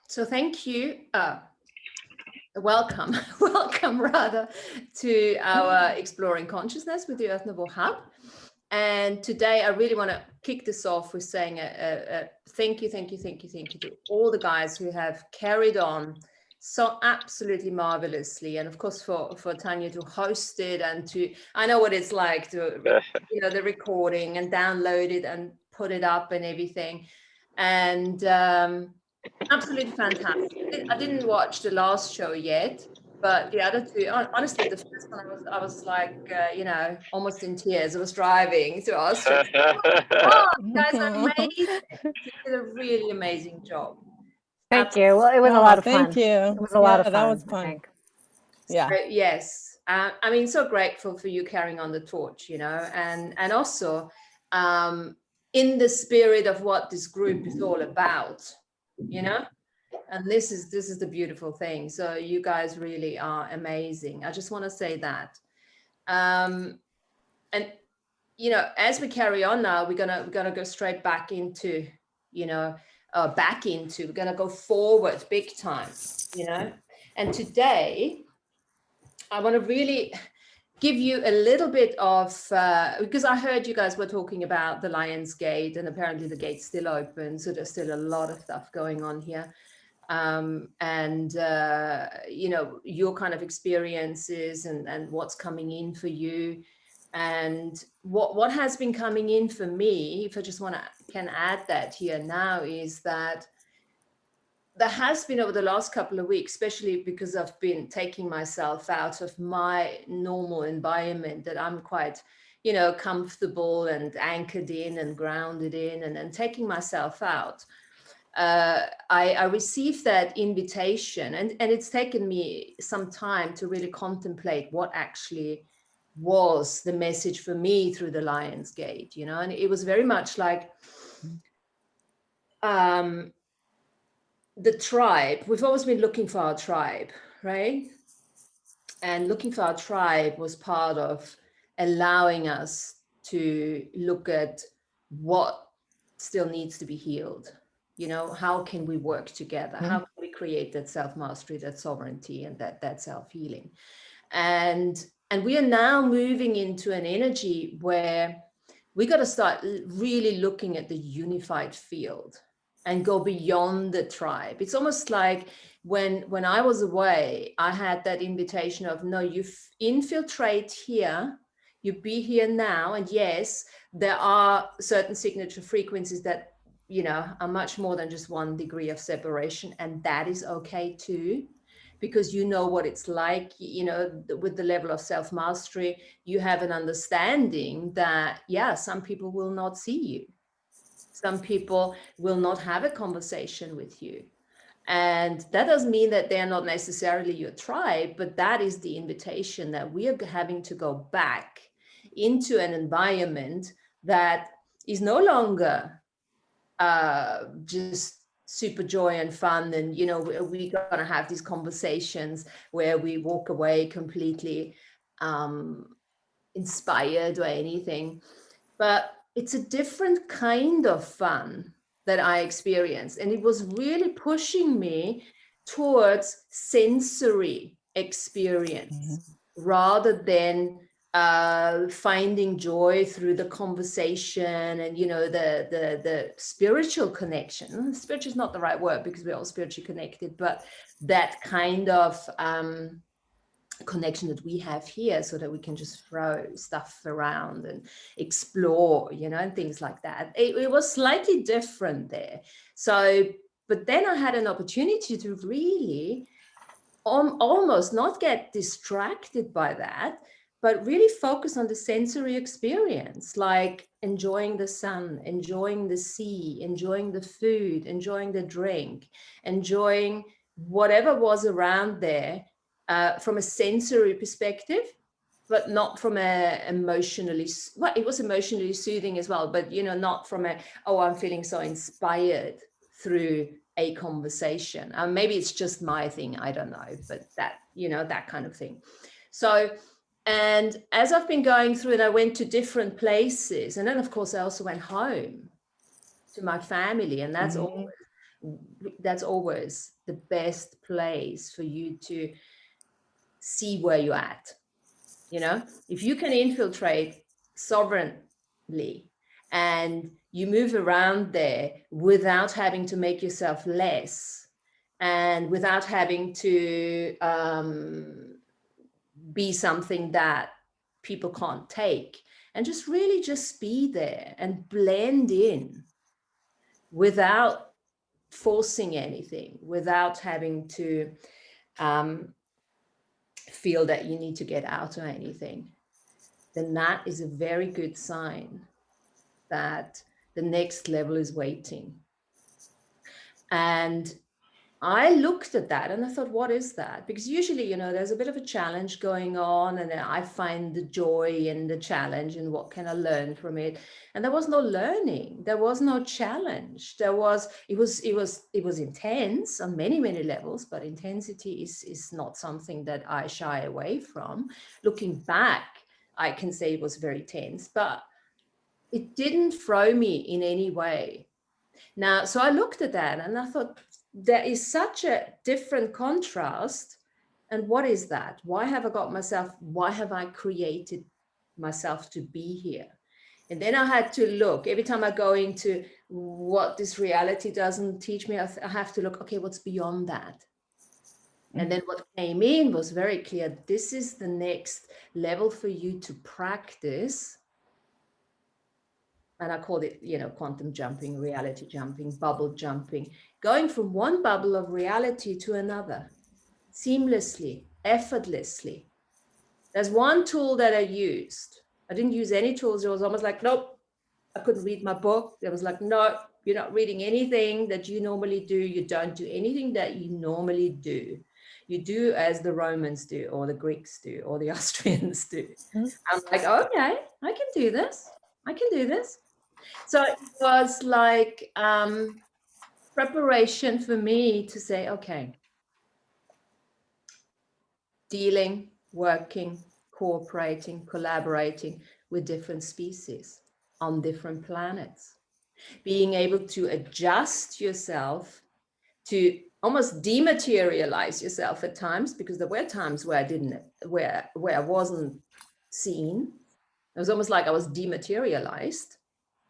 So thank you. Welcome, welcome rather to our Exploring Consciousness with the Earth Nouveau Hub. And today I really want to kick this off with saying a thank you to all the guys who have carried on so absolutely marvelously. And of course for Tanya to host it and I know what it's like to, the recording and download it and put it up and everything. And absolutely fantastic. I didn't watch the last show yet, but the other two, honestly, the first one I was like, almost in tears. I was driving to Austria. Oh, you guys are amazing. You did a really amazing job. Thank you. Well, it was a lot of fun. Thank you. It was a lot of fun. That was fun. I think. Yeah. So, yes. I mean, so grateful for you carrying on the torch, and also in the spirit of what this group is all about, and this is the beautiful thing. So you guys really are amazing. I just want to say that. And as we carry on now, we're gonna go straight back into, we're gonna go forward big time, And today I want to really give you a little bit of, because I heard you guys were talking about the Lion's Gate, and apparently the gate's still open. So there's still a lot of stuff going on here. Your kind of experiences and what's coming in for you. And what has been coming in for me, if I just can add that here now, is that there has been over the last couple of weeks, especially because I've been taking myself out of my normal environment that I'm quite, comfortable and anchored in and grounded in, and taking myself out. I received that invitation, and it's taken me some time to really contemplate what actually was the message for me through the Lion's Gate, and it was very much like, the tribe. We've always been looking for our tribe, right? And looking for our tribe was part of allowing us to look at what still needs to be healed. How can we work together? How can we create that self-mastery, that sovereignty, and that self-healing? And we are now moving into an energy where we got to start really looking at the unified field and go beyond the tribe. It's almost like when I was away, I had that invitation of, no, you infiltrate here, you be here now. And yes, there are certain signature frequencies that, are much more than just 1 degree of separation. And that is okay too, because you know what it's like, with the level of self-mastery, you have an understanding that, some people will not see you. Some people will not have a conversation with you. And that doesn't mean that they're not necessarily your tribe, but that is the invitation that we are having to go back into an environment that is no longer just super joy and fun. And, we're going to have these conversations where we walk away completely inspired or anything. But it's a different kind of fun that I experienced. And it was really pushing me towards sensory experience rather than finding joy through the conversation and, the spiritual connection. Spiritual is not the right word because we're all spiritually connected, but that kind of connection that we have here, so that we can just throw stuff around and explore, and things like that. It was slightly different there. So, but then I had an opportunity to really almost not get distracted by that, but really focus on the sensory experience, like enjoying the sun, enjoying the sea, enjoying the food, enjoying the drink, enjoying whatever was around there. From a sensory perspective, but not from a emotionally, well, it was emotionally soothing as well, but, not from I'm feeling so inspired through a conversation. Maybe it's just my thing, I don't know, but that, that kind of thing. So, and as I've been going through it, I went to different places. And then, of course, I also went home to my family. And that's always that's always the best place for you to see where you're at. You know, if you can infiltrate sovereignly and you move around there without having to make yourself less and without having to be something that people can't take, and just really just be there and blend in without forcing anything, without having to feel that you need to get out or anything, then that is a very good sign that the next level is waiting. And I looked at that and I thought, what is that? Because usually, you know, there's a bit of a challenge going on, and I find the joy in the challenge and what can I learn from it. And there was no learning, there was no challenge. It was intense on many, many levels, but intensity is not something that I shy away from. Looking back, I can say it was very tense, but it didn't throw me in any way. Now, so I looked at that and I thought, there is such a different contrast. And what is that? Why have I created myself to be here? And then I had to look, every time I go into what this reality doesn't teach me, I have to look, okay, what's beyond that? And then what came in was very clear. This is the next level for you to practice. And I called it, you know, quantum jumping, reality jumping, bubble jumping, going from one bubble of reality to another, seamlessly, effortlessly. There's one tool that I used. I didn't use any tools. It was almost like, nope, I couldn't read my book. It was like, no, you're not reading anything that you normally do. You don't do anything that you normally do. You do as the Romans do, or the Greeks do, or the Austrians do. I'm like, okay, I can do this. I can do this. So it was like preparation for me to say, okay, dealing, working, cooperating, collaborating with different species on different planets, being able to adjust yourself, to almost dematerialize yourself at times, because there were times where I wasn't seen. It was almost like I was dematerialized.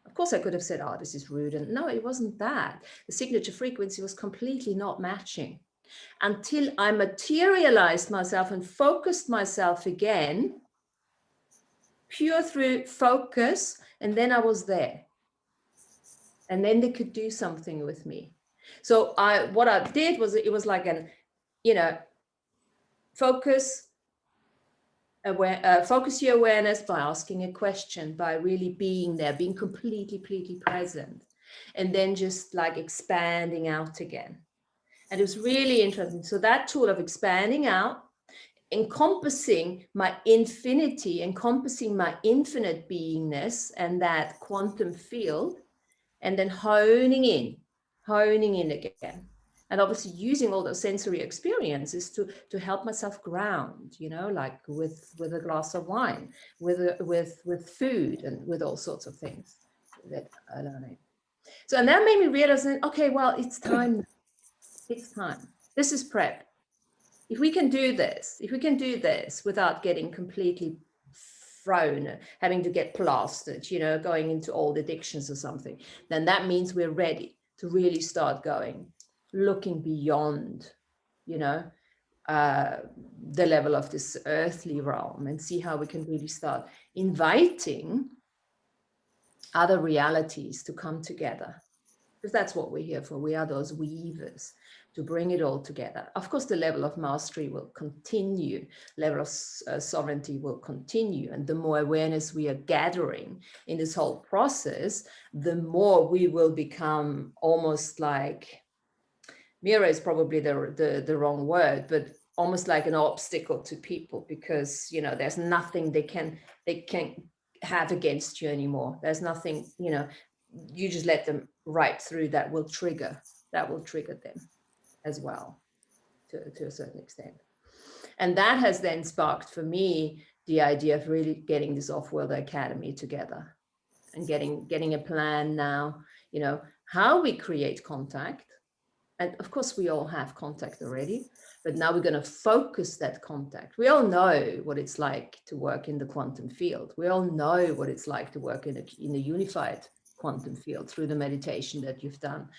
Of course, I could have said, oh, this is rude. And no, it wasn't that. The signature frequency was completely not matching until I materialized myself and focused myself again, pure through focus. And then I was there. And then they could do something with me. So what I did was, it was like an, you know, focus your awareness by asking a question, by really being there, being completely present, and then just like expanding out again. And it was really interesting. So that tool of expanding out, encompassing my infinity, encompassing my infinite beingness and that quantum field, and then honing in again. And obviously using all those sensory experiences to help myself ground, you know, like with a glass of wine, with food, and with all sorts of things that I learned. So, and that made me realize that, okay, well, it's time. It's time. This is prep. If we can do this without getting completely thrown, having to get plastered, you know, going into old addictions or something, then that means we're ready to really start looking beyond, you know, the level of this earthly realm, and see how we can really start inviting other realities to come together. Because that's what we're here for. We are those weavers, to bring it all together. Of course, the level of mastery will continue, level of sovereignty will continue. And the more awareness we are gathering in this whole process, the more we will become almost like, mirror is probably the wrong word, but almost like an obstacle to people, because, you know, there's nothing they can have against you anymore. There's nothing, you know, you just let them right through. That will trigger them as well, to a certain extent. And that has then sparked for me the idea of really getting this Off-World Academy together, and getting a plan now, you know, how we create contact, And of course, we all have contact already, but now we're going to focus that contact. We all know what it's like to work in the quantum field. We all know what it's like to work in a unified quantum field through the meditation that you've done,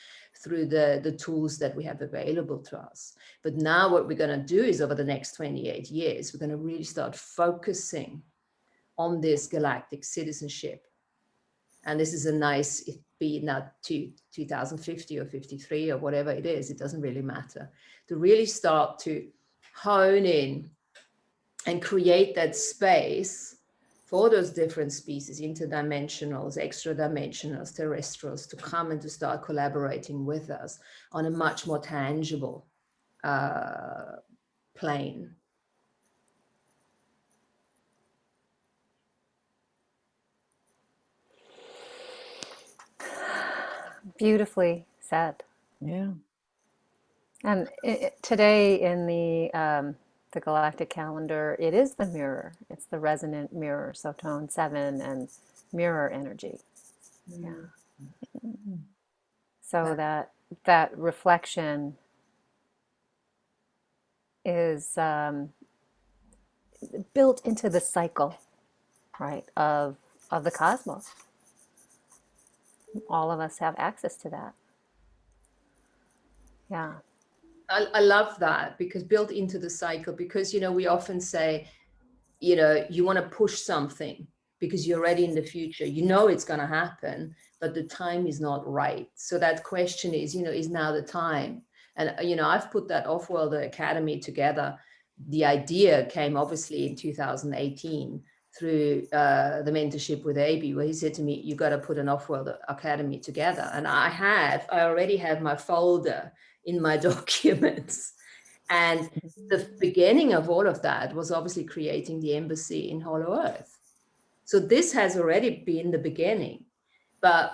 through the tools that we have available to us. But now what we're going to do is over the next 28 years, we're going to really start focusing on this galactic citizenship. And this is a nice, it be now 2050 or 53 or whatever it is, it doesn't really matter, to really start to hone in and create that space for those different species, interdimensionals, extra dimensionals, terrestrials, to come and to start collaborating with us on a much more tangible plane. Beautifully said. Yeah. And today in the galactic calendar, it is the mirror. It's the resonant mirror. So tone 7 and mirror energy. Yeah. So that reflection is built into the cycle, right, of the cosmos. All of us have access to that. Yeah. I love that, because built into the cycle, because, you know, we often say, you know, you want to push something because you're already in the future, you know, it's going to happen, but the time is not right. So that question is, you know, is now the time? And, you know, I've put that Offworlder Academy together. The idea came obviously in 2018 through the mentorship with AB, where he said to me, you got to put an Offworlder Academy together. And I already have my folder in my documents. And the beginning of all of that was obviously creating the embassy in Hollow Earth. So this has already been the beginning. But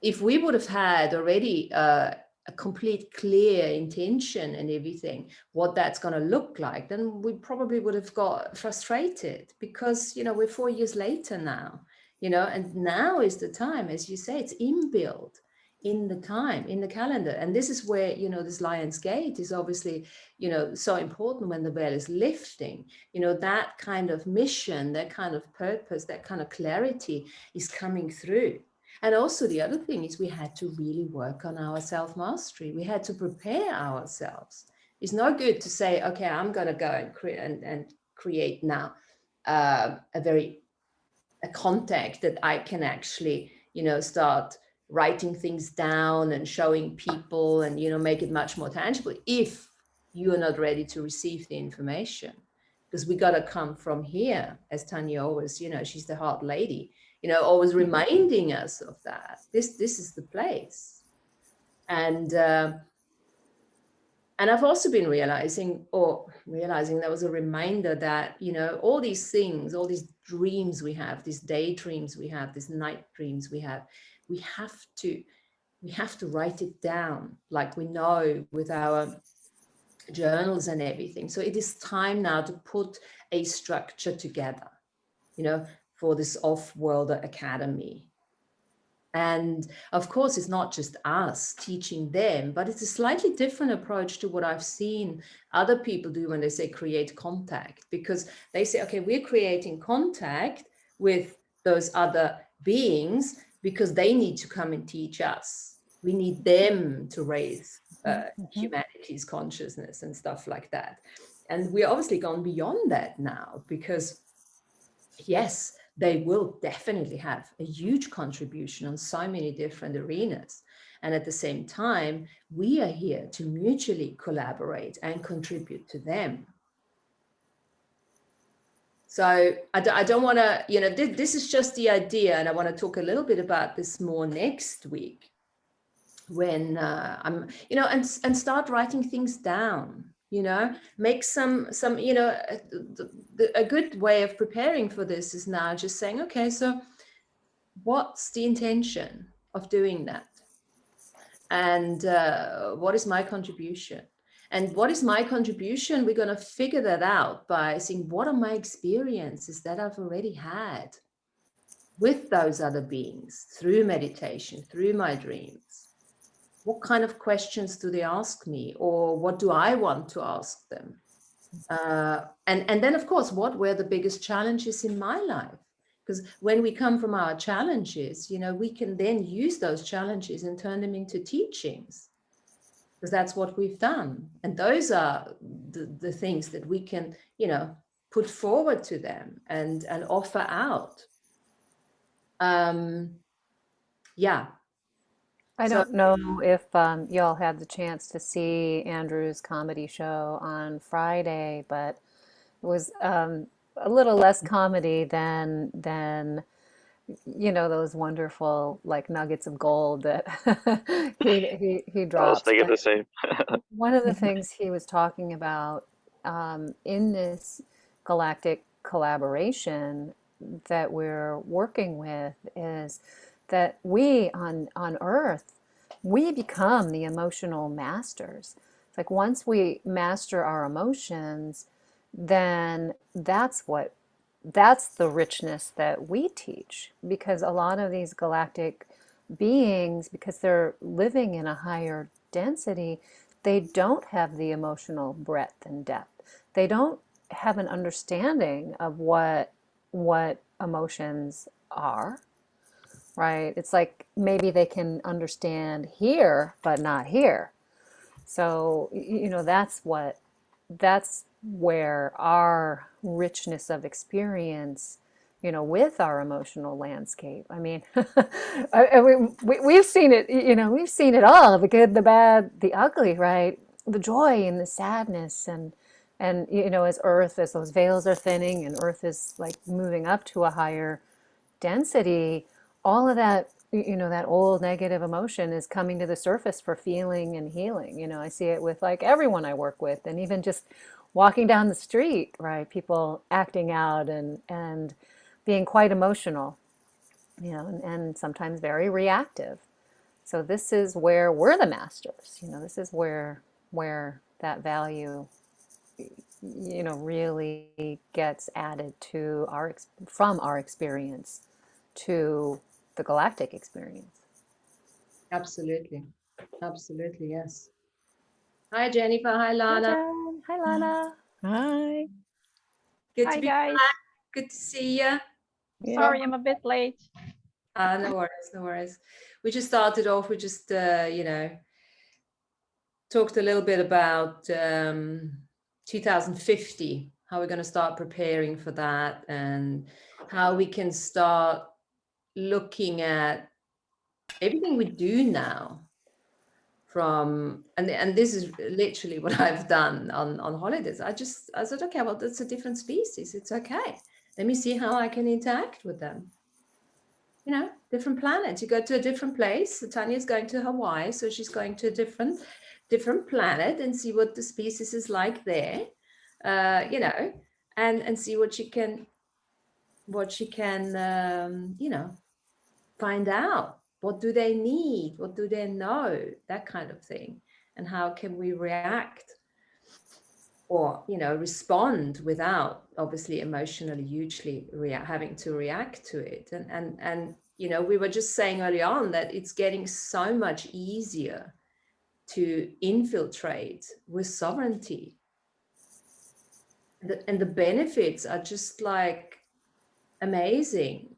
if we would have had already a complete clear intention and everything, what that's going to look like, then we probably would have got frustrated, because, you know, we're 4 years later now, you know, and now is the time, as you say, it's inbuilt in the time, in the calendar. And this is where, you know, this Lion's Gate is obviously, you know, so important when the veil is lifting, you know, that kind of mission, that kind of purpose, that kind of clarity is coming through. And also the other thing is we had to really work on our self-mastery. We had to prepare ourselves. It's no good to say, okay, I'm going to go and create now a contact that I can actually, you know, start writing things down and showing people and, you know, make it much more tangible, if you are not ready to receive the information. Because we got to come from here, as Tanya always, you know, she's the heart lady, you know, always reminding us of that. This is the place. And I've also been realizing there was a reminder that, you know, all these things, all these dreams we have, these daydreams we have, these night dreams we have to write it down, like we know, with our journals and everything. So it is time now to put a structure together, you know, for this Offworlder Academy. And of course, it's not just us teaching them, but it's a slightly different approach to what I've seen other people do when they say create contact, because they say, okay, we're creating contact with those other beings because they need to come and teach us. We need them to raise humanity's consciousness and stuff like that. And we're obviously gone beyond that now, because yes, they will definitely have a huge contribution on so many different arenas. And at the same time, we are here to mutually collaborate and contribute to them. So I don't want to, you know, this is just the idea. And I want to talk a little bit about this more next week, when I'm, you know, and start writing things down, you know, make some, you know, a good way of preparing for this is now just saying, okay, so what's the intention of doing that? And what is my contribution? And what is my contribution? We're going to figure that out by seeing what are my experiences that I've already had with those other beings through meditation, through my dreams. what kind of questions do they ask me, or what do I want to ask them? And then, of course, what were the biggest challenges in my life? Because when we come from our challenges, we can then use those challenges and turn them into teachings, because that's what we've done. And those are the things that we can, put forward to them and offer out. Yeah. I So don't know if y'all had the chance to see Andrew's comedy show on Friday, but it was a little less comedy than those wonderful like nuggets of gold that he I was drops. thinking But the same. one of the things he was talking about in this galactic collaboration that we're working with is that we on Earth, we become the emotional masters. It's like once we master our emotions, then that's the richness that we teach, because a lot of these galactic beings, because they're living in a higher density, they don't have the emotional breadth and depth. They don't have an understanding of what emotions are, right? It's like maybe they can understand here, but not here. So, that's where our richness of experience, with our emotional landscape. I mean, we've seen it, we've seen it all, the good, the bad, the ugly, right? The joy and the sadness and as those veils are thinning and Earth is like moving up to a higher density, all of that, that old negative emotion is coming to the surface for feeling and healing. I see it with like everyone I work with, and even just walking down the street, right? People acting out and being quite emotional, and sometimes very reactive. So this is where we're the masters. This is where that value, really gets added to from our experience to the galactic experience. absolutely. Absolutely, yes. Hi, Jennifer. Hi, Hi, Lana. Jen. Hi, Lana. Hi. Good to Hi, be guys. back. Good to see you. Yeah. Sorry, I'm a bit late. No worries, no worries. We just started off, we just, talked a little bit about 2050, how we're going to start preparing for that, and how we can start looking at everything we do now from, and this is literally what I've done on holidays. I said, okay, well, that's a different species. It's okay. Let me see how I can interact with them. Different planets. You go to a different place. Tanya's going to Hawaii, so she's going to a different planet and see what the species is like there, and see what she can find out. What do they need? What do they know? That kind of thing. And how can we react or, respond without obviously emotionally hugely having to react to it. And we were just saying early on that it's getting so much easier to infiltrate with sovereignty. And the benefits are just like amazing,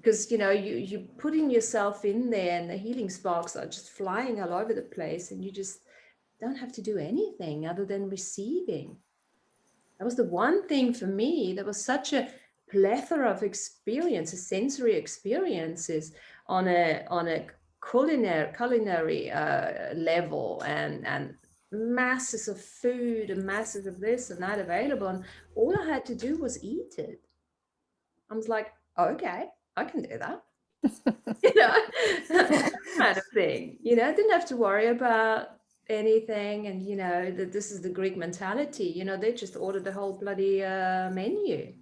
because you putting yourself in there and the healing sparks are just flying all over the place, and you just don't have to do anything other than receiving. That was the one thing for me. There was such a plethora of experiences, sensory experiences on a culinary level, and masses of food and masses of this and that available, and all I had to do was eat it. I was like, okay, I can do that. That kind of thing. I didn't have to worry about anything. And that this is the Greek mentality. They just ordered the whole bloody menu.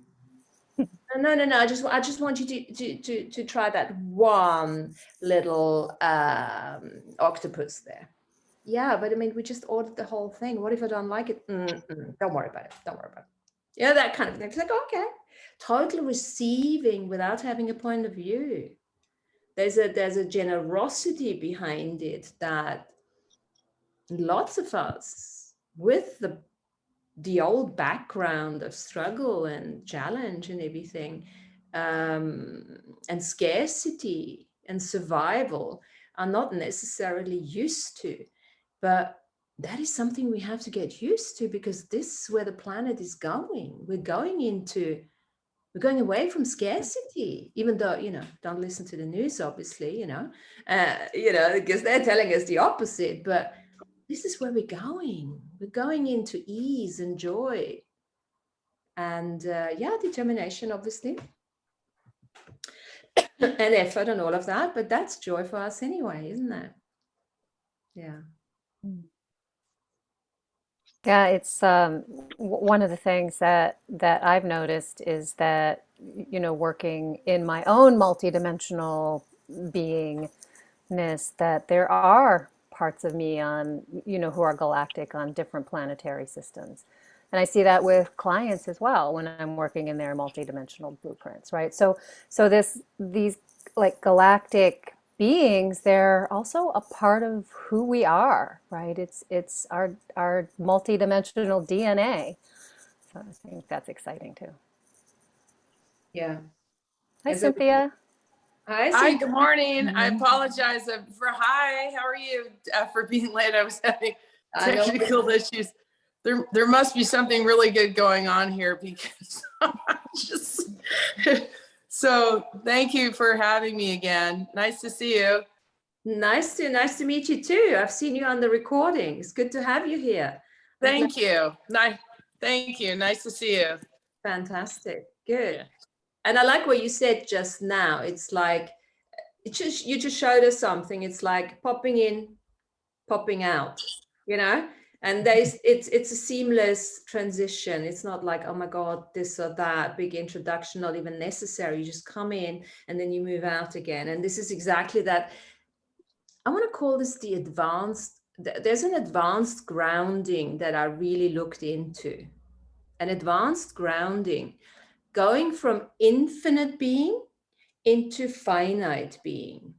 No. I just want you to try that one little octopus there. Yeah, but I mean, we just ordered the whole thing. What if I don't like it? Don't worry about it. Don't worry about it. That kind of thing. It's like, okay, totally receiving without having a point of view. there's a generosity behind it that lots of us, with the old background of struggle and challenge and everything, and scarcity and survival, are not necessarily used to. But that is something we have to get used to, because this is where the planet is going. We're going away from scarcity, even though, don't listen to the news, obviously, because they're telling us the opposite. But this is where we're going. We're going into ease and joy and determination, obviously, and effort and all of that. But that's joy for us anyway, isn't it? Yeah. Yeah, it's one of the things that I've noticed is that, working in my own multidimensional beingness, that there are parts of me on, who are galactic on different planetary systems. And I see that with clients as well when I'm working in their multidimensional blueprints, right? So these like galactic beings, they're also a part of who we are, right? It's our multidimensional DNA. So I think that's exciting too. Yeah. Hi, Cynthia. Hi, good morning. I apologize for how are you for being late? I was having technical issues. There must be something really good going on here, because so thank you for having me again. Nice to see you. Nice to meet you too. I've seen you on the recording. It's good to have you here. Thank you. Thank you. Nice to see you. Fantastic. Good. Yeah. And I like what you said just now. It's like, you just showed us something. It's like popping in, popping out, and it's a seamless transition. It's not like, oh my God, this or that big introduction, not even necessary. You just come in and then you move out again. And this is exactly that. I want to call this the advanced, there's an advanced grounding that I really looked into. An advanced grounding, going from infinite being into finite being,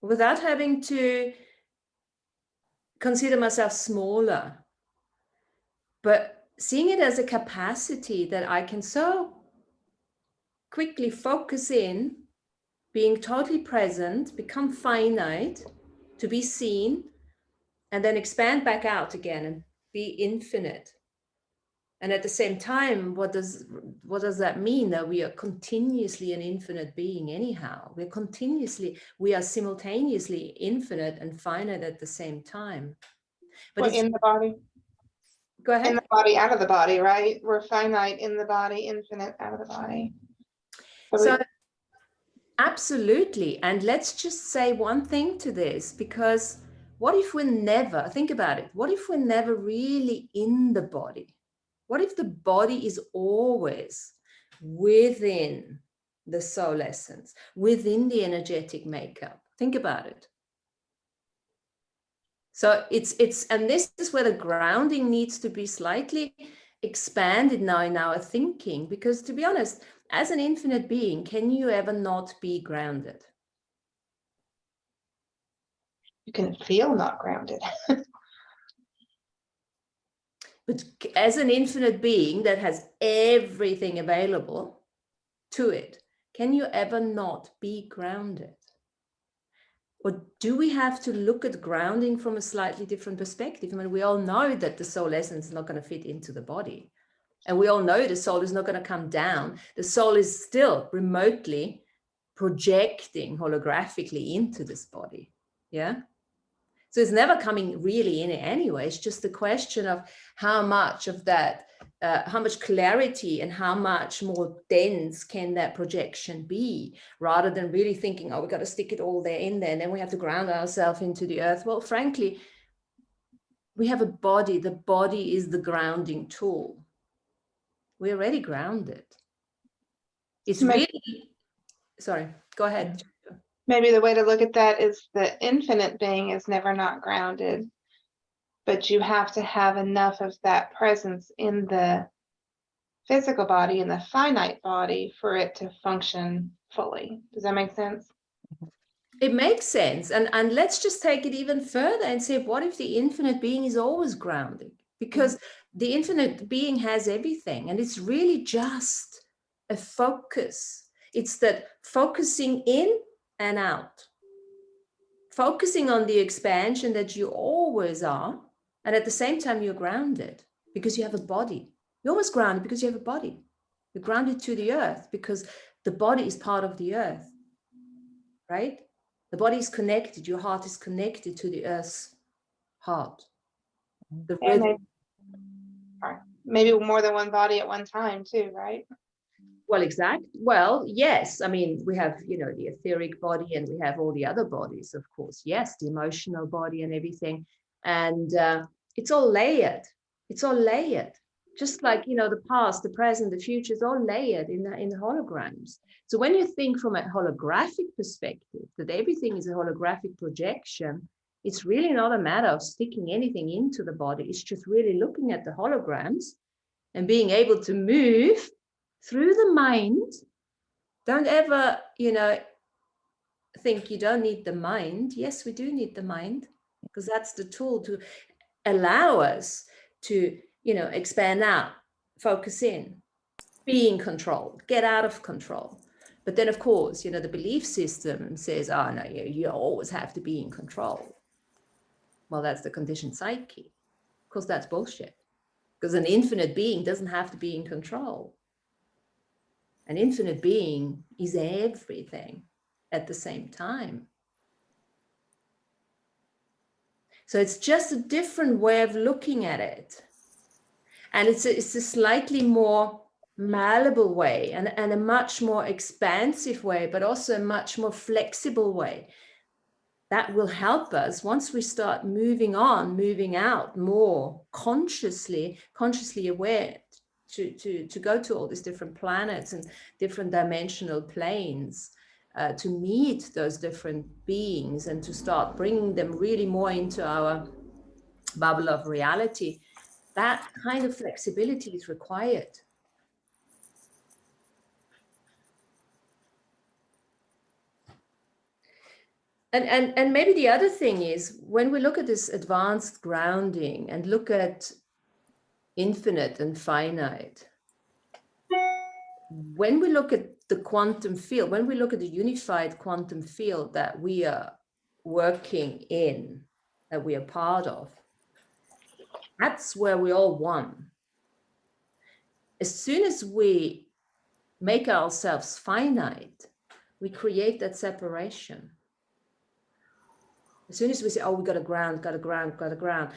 without having to consider myself smaller, but seeing it as a capacity that I can so quickly focus in, being totally present, become finite, to be seen, and then expand back out again and be infinite. And at the same time, what does that mean? That we are continuously an infinite being anyhow. We are simultaneously infinite and finite at the same time. But in the body. Go ahead. In the body, out of the body, right? We're finite in the body, infinite out of the body. So absolutely. And let's just say one thing to this, because what if we're never, think about it, what if we're never really in the body? What if the body is always within the soul essence, within the energetic makeup? Think about it. So and this is where the grounding needs to be slightly expanded now in our thinking, because to be honest, as an infinite being, can you ever not be grounded? You can feel not grounded. But as an infinite being that has everything available to it, can you ever not be grounded? Or do we have to look at grounding from a slightly different perspective? I mean, we all know that the soul essence is not going to fit into the body. And we all know the soul is not going to come down. The soul is still remotely projecting holographically into this body. Yeah. So it's never coming really in it anyway. It's just a question of how much of that, how much clarity and how much more dense can that projection be, rather than really thinking, oh, we've got to stick it all there in there, and then we have to ground ourselves into the earth. Well, frankly, we have a body. The body is the grounding tool. We're already grounded. It's really, sorry, go ahead. Maybe the way to look at that is the infinite being is never not grounded, but you have to have enough of that presence in the physical body, in the finite body, for it to function fully. Does that make sense? It makes sense. And let's just take it even further and say, what if the infinite being is always grounded? Because the infinite being has everything, and it's really just a focus. It's that focusing in and out, focusing on the expansion that you always are, and at the same time you're grounded because you have a body. You're always grounded because you have a body. You're grounded to the earth because the body is part of the earth, right? The body is connected. Your heart is connected to the earth's heart. The And rhythm. maybe more than one body at one time too, right? Well, exactly. Well, yes. I mean, we have, the etheric body, and we have all the other bodies, of course. Yes, the emotional body and everything. And it's all layered. It's all layered. Just like, the past, the present, the future is all layered in the holograms. So when you think from a holographic perspective, that everything is a holographic projection, it's really not a matter of sticking anything into the body. It's just really looking at the holograms and being able to move through the mind. Don't ever, think you don't need the mind. Yes, we do need the mind, because that's the tool to allow us to, expand out, focus in, be in control, get out of control. But then, of course, the belief system says, oh, no, you always have to be in control. Well, that's the conditioned psyche. Of course, that's bullshit, because an infinite being doesn't have to be in control. An infinite being is everything at the same time. So it's just a different way of looking at it. And it's a slightly more malleable way, and a much more expansive way, but also a much more flexible way. That will help us once we start moving out more consciously aware, to go to all these different planets and different dimensional planes, to meet those different beings and to start bringing them really more into our bubble of reality. That kind of flexibility is required. And maybe the other thing is, when we look at this advanced grounding and look at infinite and finite, when we look at the quantum field, when we look at the unified quantum field that we are working in, that we are part of, that's where we all one. As soon as we make ourselves finite, we create that separation. As soon as we say, oh, we got to ground,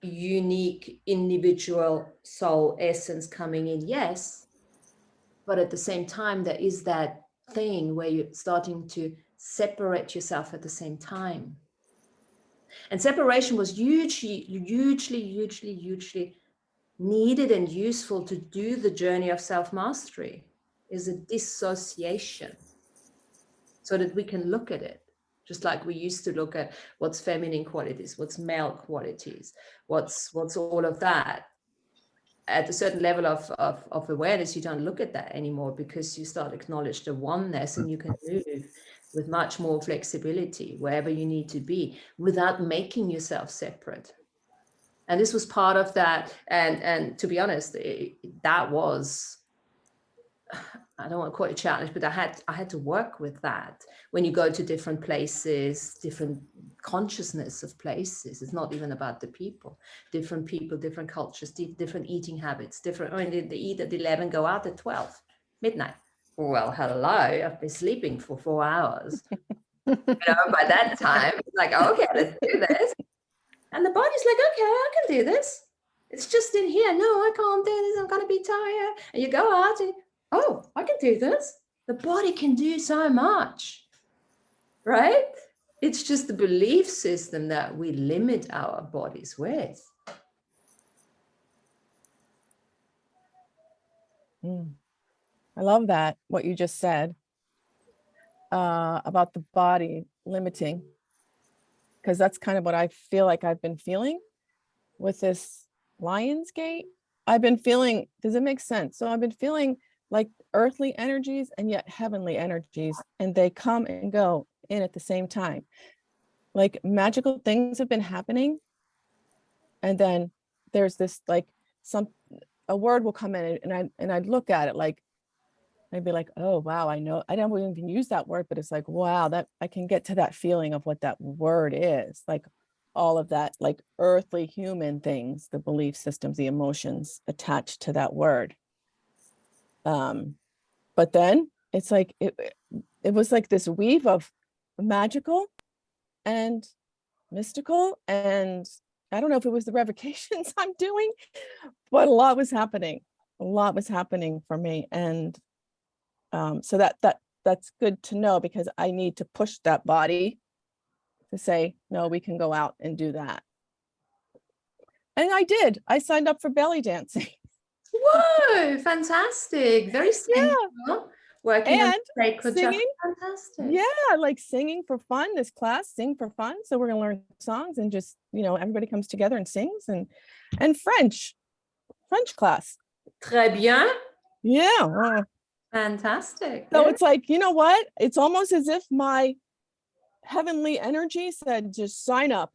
unique individual soul essence coming in, yes. But at the same time, there is that thing where you're starting to separate yourself at the same time. And separation was hugely needed and useful to do the journey of self-mastery, is a dissociation, so that we can look at it. Just like we used to look at what's feminine qualities, what's male qualities, what's all of that. At a certain level of awareness, you don't look at that anymore, because you start acknowledge the oneness, and you can move with much more flexibility wherever you need to be without making yourself separate. And this was part of that. And to be honest, that was, I don't want to call it a challenge, but I had to work with that. When you go to different places, different consciousness of places, it's not even about the people, different cultures, different eating habits, different, I mean, they eat at 11, go out at 12, midnight. Well, hello, I've been sleeping for 4 hours. By that time, it's like, okay, let's do this. And the body's like, okay, I can do this. It's just in here. No, I can't do this. I'm going to be tired. And you go out and, oh, I can do this. The body can do so much, right? It's just the belief system that we limit our bodies with. I love that, what you just said about the body limiting, because that's kind of what I feel like I've been feeling with this Lionsgate. I've been feeling, does it make sense? So I've been feeling like earthly energies and yet heavenly energies, and they come and go in at the same time. Like magical things have been happening, and then there's this like a word will come in, and I'd look at it like, I'd be like, oh wow, I know, I don't even use that word, but it's like, wow, that I can get to that feeling of what that word is, like all of that, like earthly human things, the belief systems, the emotions attached to that word. But then it's like it was like this weave of magical and mystical, and I don't know if it was the revocations I'm doing, but a lot was happening. A lot was happening for me, and so that's good to know, because I need to push that body to say, no, we can go out and do that. And I did. I signed up for belly dancing. Whoa, fantastic. Very sensual. Working on And sacred chakra. singing. Fantastic. Yeah, like singing for fun. This class, sing for fun. So we're gonna learn songs and just, everybody comes together and sings, and French class. Très bien. Yeah. Fantastic. So Yeah. it's like, you know what? It's almost as if my heavenly energy said, just sign up.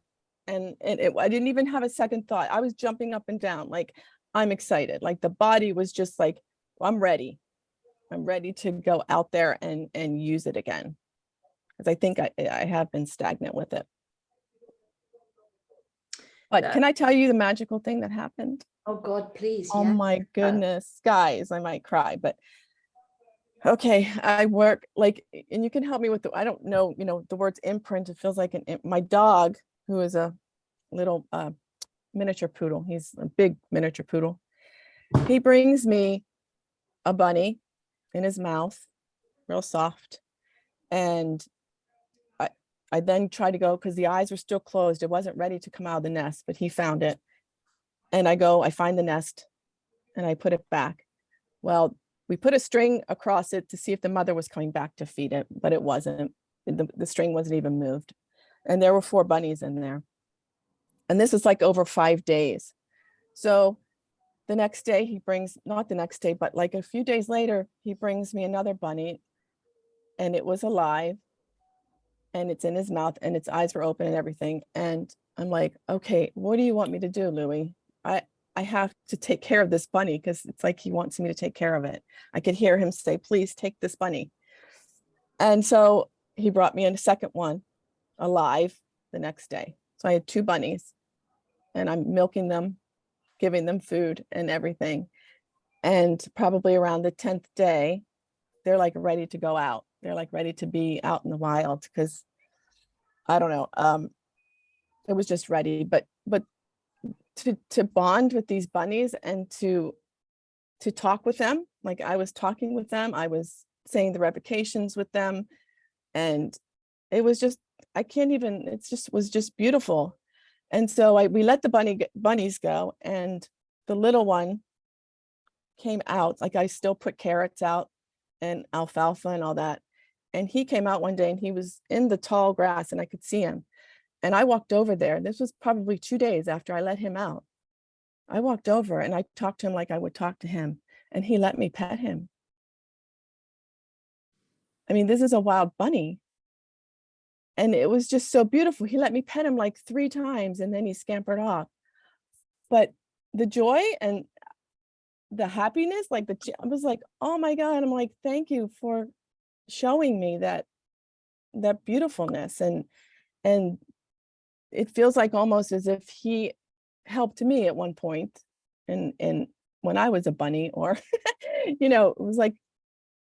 And I didn't even have a second thought. I was jumping up and down, like, I'm excited. Like the body was just like, I'm ready. I'm ready to go out there and use it again. Because I think I have been stagnant with it. But can I tell you the magical thing that happened? Oh God, please. Oh yeah. my goodness, guys, I might cry, but okay, I work like, and you can help me with I don't know, the words imprint, it feels like my dog, who is a little miniature poodle, he's a big miniature poodle. He brings me a bunny in his mouth, real soft. And I then tried to go, because the eyes were still closed. It wasn't ready to come out of the nest, but he found it. And I find the nest and I put it back. Well, we put a string across it to see if the mother was coming back to feed it, but it wasn't. The string wasn't even moved. And there were 4 bunnies in there. And this is like over 5 days. So the next day he brings, not the next day, but like a few days later, he brings me another bunny, and it was alive, and it's in his mouth, and its eyes were open and everything. And I'm like, okay, what do you want me to do, Louie? I have to take care of this bunny, because it's like he wants me to take care of it. I could hear him say, please take this bunny. And so he brought me in a second one alive the next day. So I had 2 bunnies, and I'm milking them, giving them food and everything. And probably around the 10th day, they're like ready to go out. They're like ready to be out in the wild, because I don't know, it was just ready. But to bond with these bunnies and to talk with them, like I was talking with them, I was saying the revocations with them, and it was just, I can't even, was just beautiful. And so we let the bunnies go, and the little one came out. Like I still put carrots out and alfalfa and all that. And he came out one day, and he was in the tall grass, and I could see him. And I walked over there. This was probably 2 days after I let him out. I walked over and I talked to him like I would talk to him, and he let me pet him. I mean, this is a wild bunny. And it was just so beautiful. He let me pet him like 3 times, and then he scampered off. But the joy and the happiness, I was like, oh my God, I'm like, thank you for showing me that beautifulness. And it feels like almost as if he helped me at one point, and when I was a bunny, or it was like,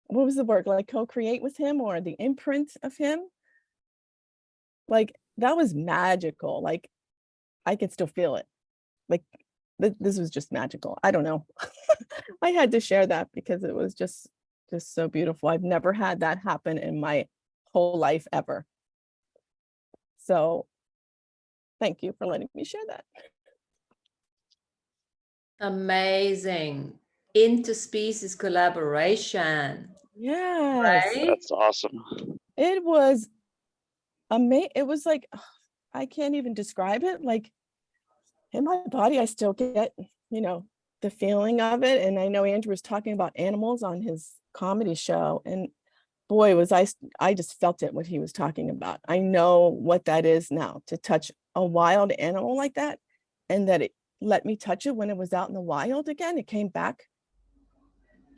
what was the word, like co-create with him, or the imprint of him. Like that was magical. Like I could still feel it. Like this was just magical. I don't know. I had to share that because it was just so beautiful. I've never had that happen in my whole life ever. So thank you for letting me share that. Amazing. Interspecies collaboration. Yes. Right? That's awesome. It was amazing. It was like, I can't even describe it. Like in my body, I still get, the feeling of it. And I know Andrew was talking about animals on his comedy show, and boy, I just felt it, what he was talking about. I know what that is now, to touch a wild animal like that, and that it let me touch it when it was out in the wild again. It came back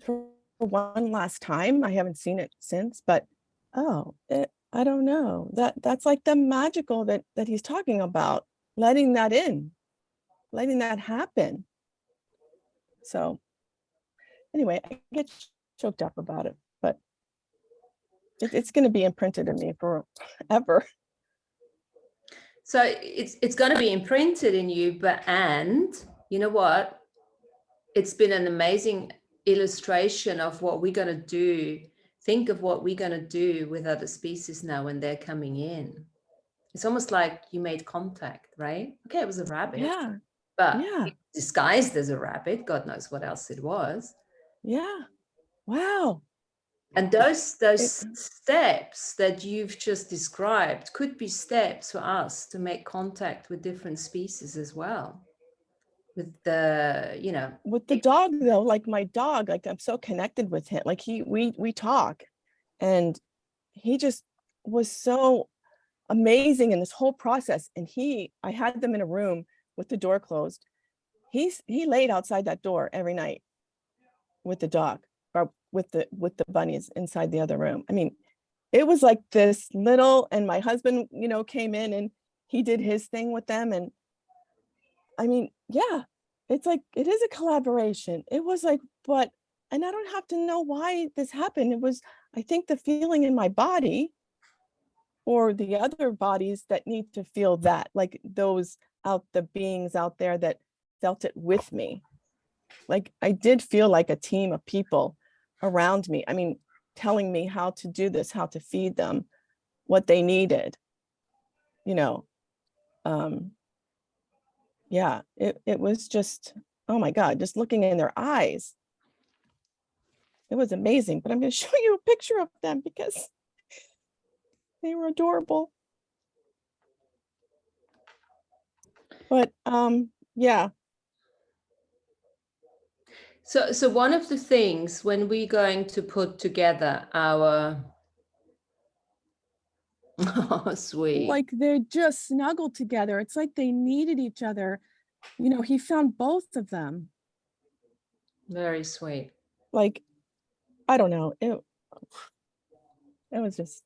for one last time. I haven't seen it since, but I don't know. That's like the magical that he's talking about, letting that in, letting that happen. So anyway, I get choked up about it, but it's going to be imprinted in me forever. So it's going to be imprinted in you, and you know what? It's been an amazing illustration of what we're going to do. Think of what we're going to do with other species now when they're coming in. It's almost like you made contact, right? Okay, it was a rabbit. Yeah. But Yeah. disguised as a rabbit, God knows what else it was. Yeah. Wow. And those steps that you've just described could be steps for us to make contact with different species as well. With the dog though, like my dog, like I'm so connected with him. Like we talk, and he just was so amazing in this whole process. And I had them in a room with the door closed. He laid outside that door every night with the dog, or with the bunnies inside the other room. I mean, it was like this little, and my husband, came in and he did his thing with them. And I mean, yeah, it's like, it is a collaboration. It was like, and I don't have to know why this happened. It was, I think, the feeling in my body, or the other bodies that need to feel that, like the beings out there that felt it with me. Like I did feel like a team of people around me. I mean, telling me how to do this, how to feed them, what they needed, yeah, it was just, oh my God, just looking in their eyes. It was amazing, but I'm going to show you a picture of them because they were adorable. But yeah. So one of the things when we're going to put together our oh, sweet. Like they're just snuggled together. It's like they needed each other. He found both of them. Very sweet. Like, I don't know. It was just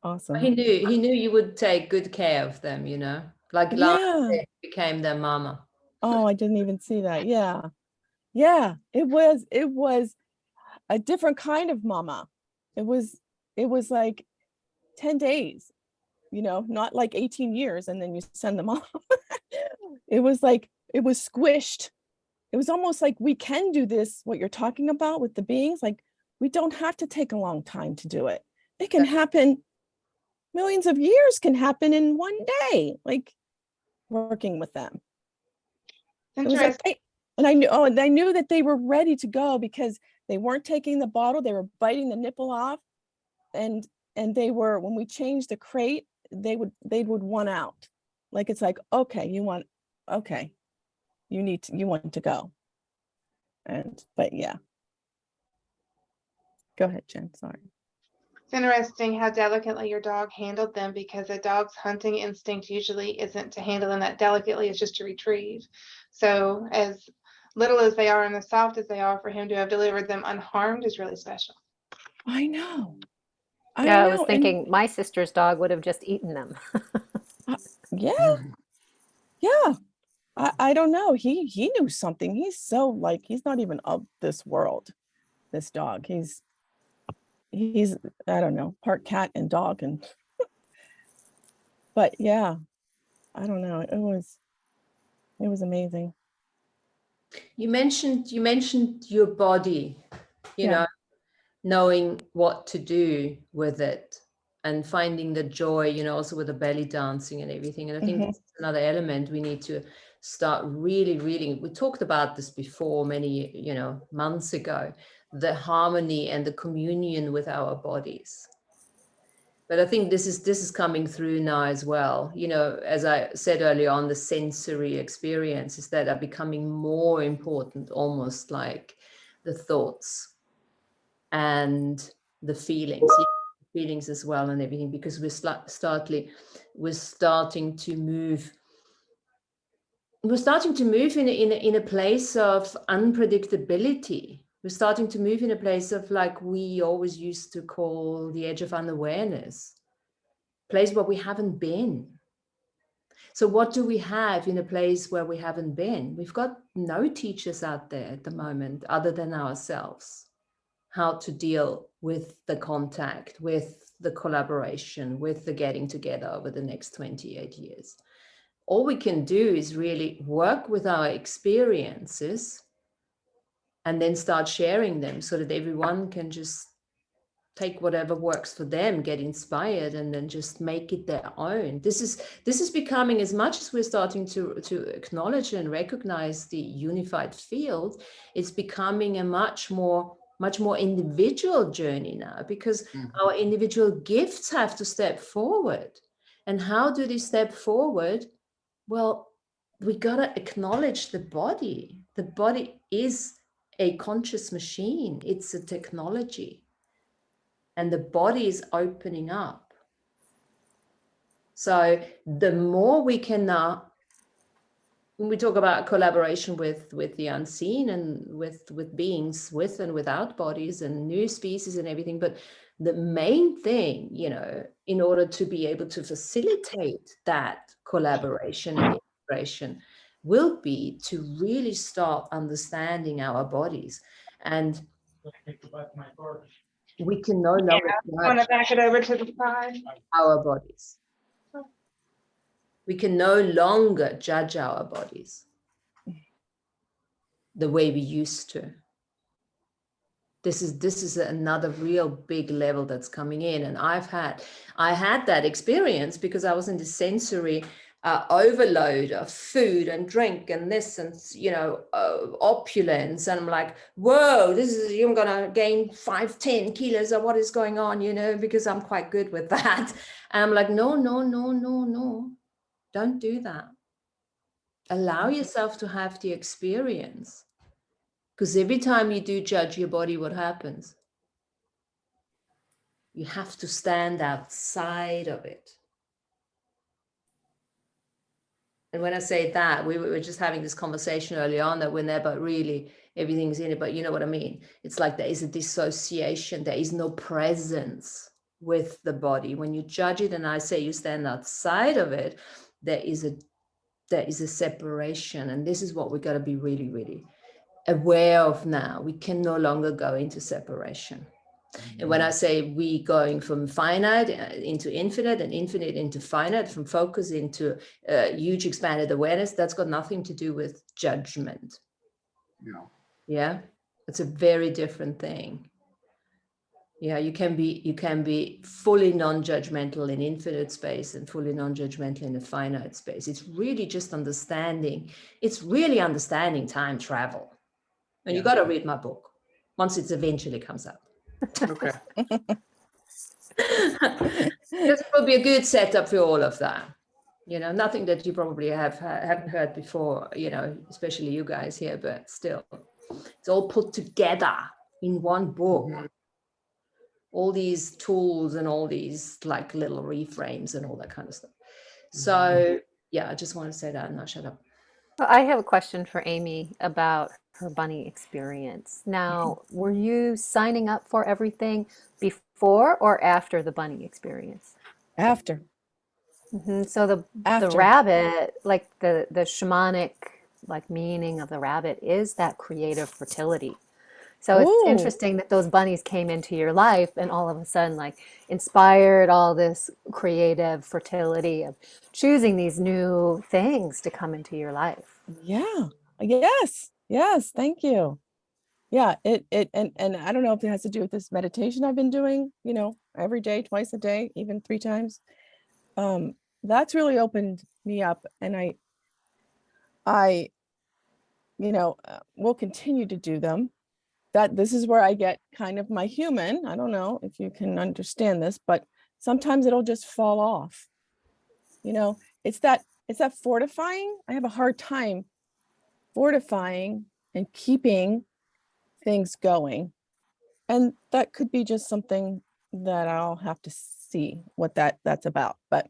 awesome. He knew you would take good care of them, like Lana became their mama. Oh, I didn't even see that. Yeah. Yeah. It was a different kind of mama. It was like 10 days, not like 18 years and then you send them off. It was like, it was squished. It was almost like, we can do this, what you're talking about with the beings. Like, we don't have to take a long time to do it. It can happen, millions of years can happen in one day, like working with them. It was like, and I knew that they were ready to go because they weren't taking the bottle, they were biting the nipple off. And they were, when we changed the crate, they would want out. Like, it's like, okay, you want to go. But yeah. Go ahead, Jen, sorry. It's interesting how delicately your dog handled them, because a dog's hunting instinct usually isn't to handle them that delicately, it's just to retrieve. So as little as they are and as soft as they are, for him to have delivered them unharmed is really special. I know. I was thinking my sister's dog would have just eaten them. Yeah. I don't know. He knew something. He's so like, he's not even of this world, this dog. He's I don't know, part cat and dog. And but yeah, I don't know. It was amazing. You mentioned your body, knowing what to do with it and finding the joy, also with the belly dancing and everything. And I think that's another element we need to start really, we talked about this before many, months ago, the harmony and the communion with our bodies. But I think this is coming through now as well. You know, as I said earlier on, the sensory experiences that are becoming more important, almost like the thoughts and the feelings as well, and everything, because we're starting to move in a place of unpredictability. We're starting to move in a place of, like we always used to call, the edge of unawareness, place where we haven't been. So what do we have in a place where we haven't been? We've got no teachers out there at the moment other than ourselves, how to deal with the contact, with the collaboration, with the getting together over the next 28 years. All we can do is really work with our experiences and then start sharing them so that everyone can just take whatever works for them, get inspired, and then just make it their own. This is becoming, as much as we're starting to acknowledge and recognize the unified field, it's becoming a much more individual journey now, because our individual gifts have to step forward. And how do they step forward? Well, we got to acknowledge the body. The body is a conscious machine. It's a technology. And the body is opening up. So the more we can now, when we talk about collaboration with the unseen and with beings with and without bodies and new species and everything, but the main thing, you know, in order to be able to facilitate that collaboration and integration, will be to really start understanding our bodies. And we can no longer want to back it over to the side. our bodies. We can no longer judge our bodies the way we used to. This is another real big level that's coming in. And I had that experience because I was in the sensory overload of food and drink and this and, you know, opulence. And I'm like, whoa, you're going to gain 5-10 kilos, or what is going on, you know, because I'm quite good with that. And I'm like, no, don't do that. Allow yourself to have the experience. Because every time you do judge your body, what happens? You have to stand outside of it. And when I say that, we were just having this conversation early on that we're there, but really everything's in it. But you know what I mean? It's like there is a dissociation. There is no presence with the body. When you judge it, and I say you stand outside of it, there is a separation. And this is what we got to be really, really aware of now. We can no longer go into separation. And when I say we going from finite into infinite and infinite into finite, from focus into huge expanded awareness, that's got nothing to do with judgment. Yeah, it's a very different thing. Yeah, you can be fully non-judgmental in infinite space and fully non-judgmental in a finite space. It's really just understanding. It's really understanding time travel. And you got to read my book once it eventually comes out. Okay. This will be a good setup for all of that. You know, nothing that you probably haven't heard before, you know, especially you guys here, but still, it's all put together in one book. All these tools and all these like little reframes and all that kind of stuff. So yeah, I just want to say that and I'll shut up. Well, I have a question for Amy about her bunny experience. Now, were you signing up for everything before or after the bunny experience? After. So the rabbit, like the shamanic like meaning of the rabbit is that creative fertility. So it's interesting that those bunnies came into your life and all of a sudden like inspired all this creative fertility of choosing these new things to come into your life. Yeah. Yes. Thank you. Yeah. And I don't know if it has to do with this meditation I've been doing, you know, every day, twice a day, even 3 times. That's really opened me up, and I you know, will continue to do them. That this is where I get kind of my human. I don't know if you can understand this, but sometimes it'll just fall off. You know, it's that fortifying. I have a hard time fortifying and keeping things going. And that could be just something that I'll have to see what that's about. But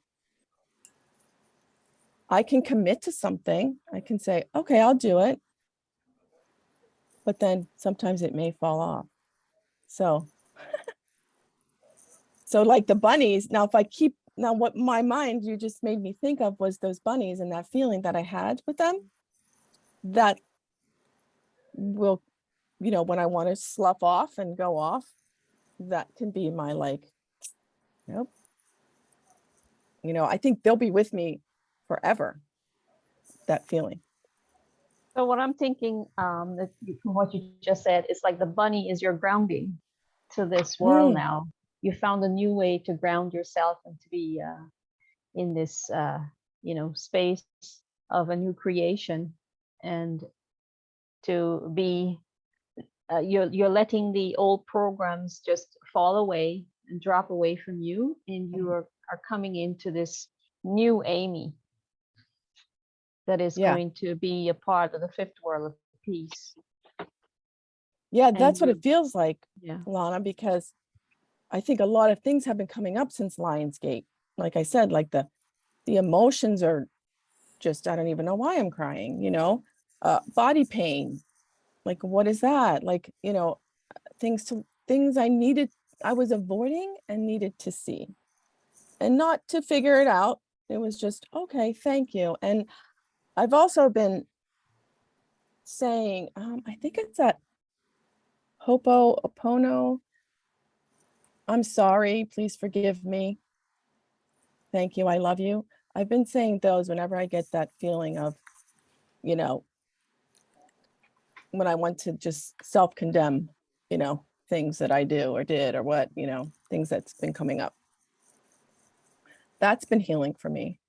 I can commit to something. I can say, okay, I'll do it. But then sometimes it may fall off. So, so like the bunnies, now if I keep, now what my mind, you just made me think of was those bunnies and that feeling that I had with them, that will, you know, when I want to slough off and go off, that can be my like, nope. You know, I think they'll be with me forever, that feeling. So what I'm thinking, from what you just said, is like the bunny is your grounding to this world now. You found a new way to ground yourself and to be in this, you know, space of a new creation, and to be, you're letting the old programs just fall away and drop away from you, and you are coming into this new Amy that is going to be a part of the fifth world of peace. Yeah, that's what it feels like, yeah, Lana, because I think a lot of things have been coming up since Lionsgate. Like I said, like the emotions are just, I don't even know why I'm crying, you know, body pain. Like, what is that? Like, you know, things I was avoiding and needed to see, and not to figure it out. It was just, okay, thank you. And I've also been saying, I think it's that Ho'oponopono. I'm sorry, please forgive me. Thank you, I love you. I've been saying those whenever I get that feeling of, you know, when I want to just self-condemn, you know, things that I do or did or what, you know, things that's been coming up. That's been healing for me.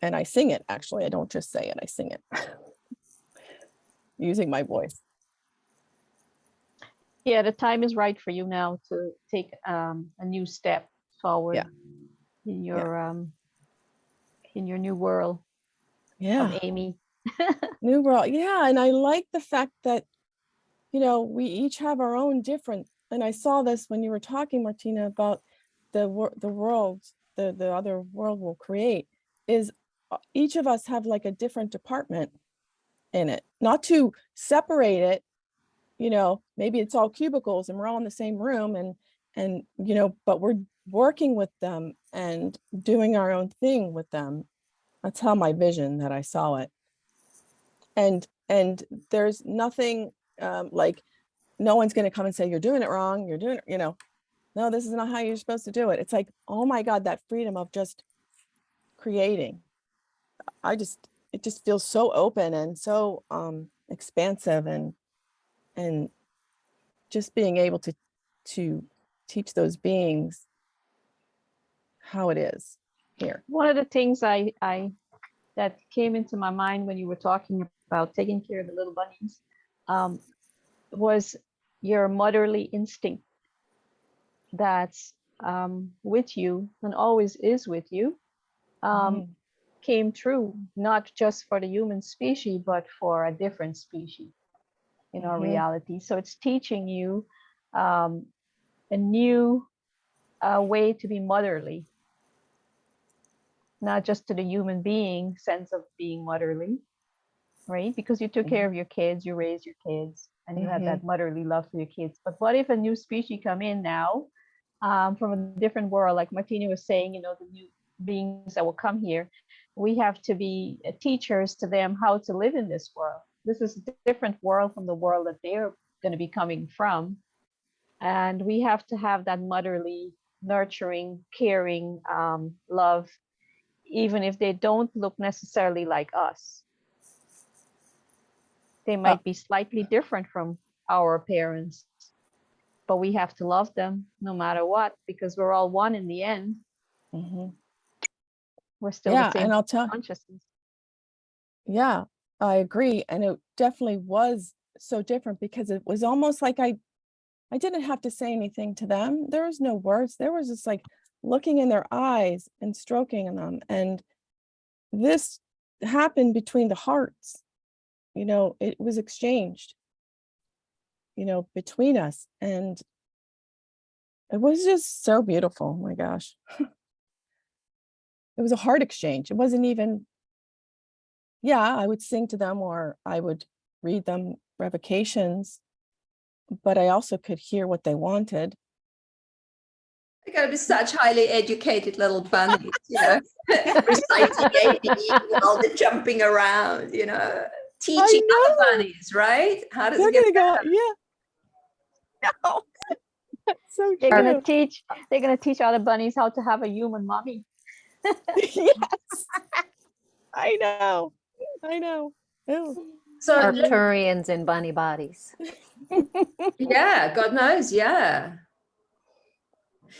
And I sing it, actually. I don't just say it, I sing it. Using my voice. yeah. The time is right for you now to take a new step forward in your new world of Amy. New world. Yeah. And I like the fact that, you know, we each have our own different, and I saw this when you were talking, Martina, about the world, the other world we'll create, is each of us have like a different department in it, not to separate it, you know, maybe it's all cubicles and we're all in the same room and, you know, but we're working with them and doing our own thing with them. That's how my vision that I saw it. And there's nothing like, no one's going to come and say, you're doing it wrong. You're doing it, you know, no, this is not how you're supposed to do it. It's like, oh my God, that freedom of just creating. It just feels so open and so expansive, and just being able to teach those beings how it is here. One of the things that came into my mind when you were talking about taking care of the little bunnies was your motherly instinct that's with you and always is with you, came true, not just for the human species, but for a different species in our reality. So it's teaching you a new way to be motherly, not just to the human being sense of being motherly, right? Because you took care of your kids, you raised your kids, and you had that motherly love for your kids. But what if a new species come in now from a different world, like Martina was saying, you know, the new beings that will come here, we have to be teachers to them how to live in this world. This is a different world from the world that they're going to be coming from. And we have to have that motherly, nurturing, caring love, even if they don't look necessarily like us. They might be slightly different from our parents, but we have to love them no matter what, because we're all one in the end. We're still the same and I'll tell consciousness. Yeah, I agree. And it definitely was so different, because it was almost like I I didn't have to say anything to them. There was no words. There was just like looking in their eyes and stroking them. And this happened between the hearts. You know, it was exchanged, you know, between us. And it was just so beautiful. Oh my gosh. It was a heart exchange. It wasn't even, yeah, I would sing to them or I would read them revocations, but I also could hear what they wanted. They're going to be such highly educated little bunnies, you know, reciting ABE while they're jumping around, you know, teaching other bunnies, right? How does They're it get gonna better? go, yeah. No. So They're true. gonna teach other bunnies how to have a human mommy. Yes. I know. Ew. So Arcturians in bunny bodies. yeah, God knows, yeah.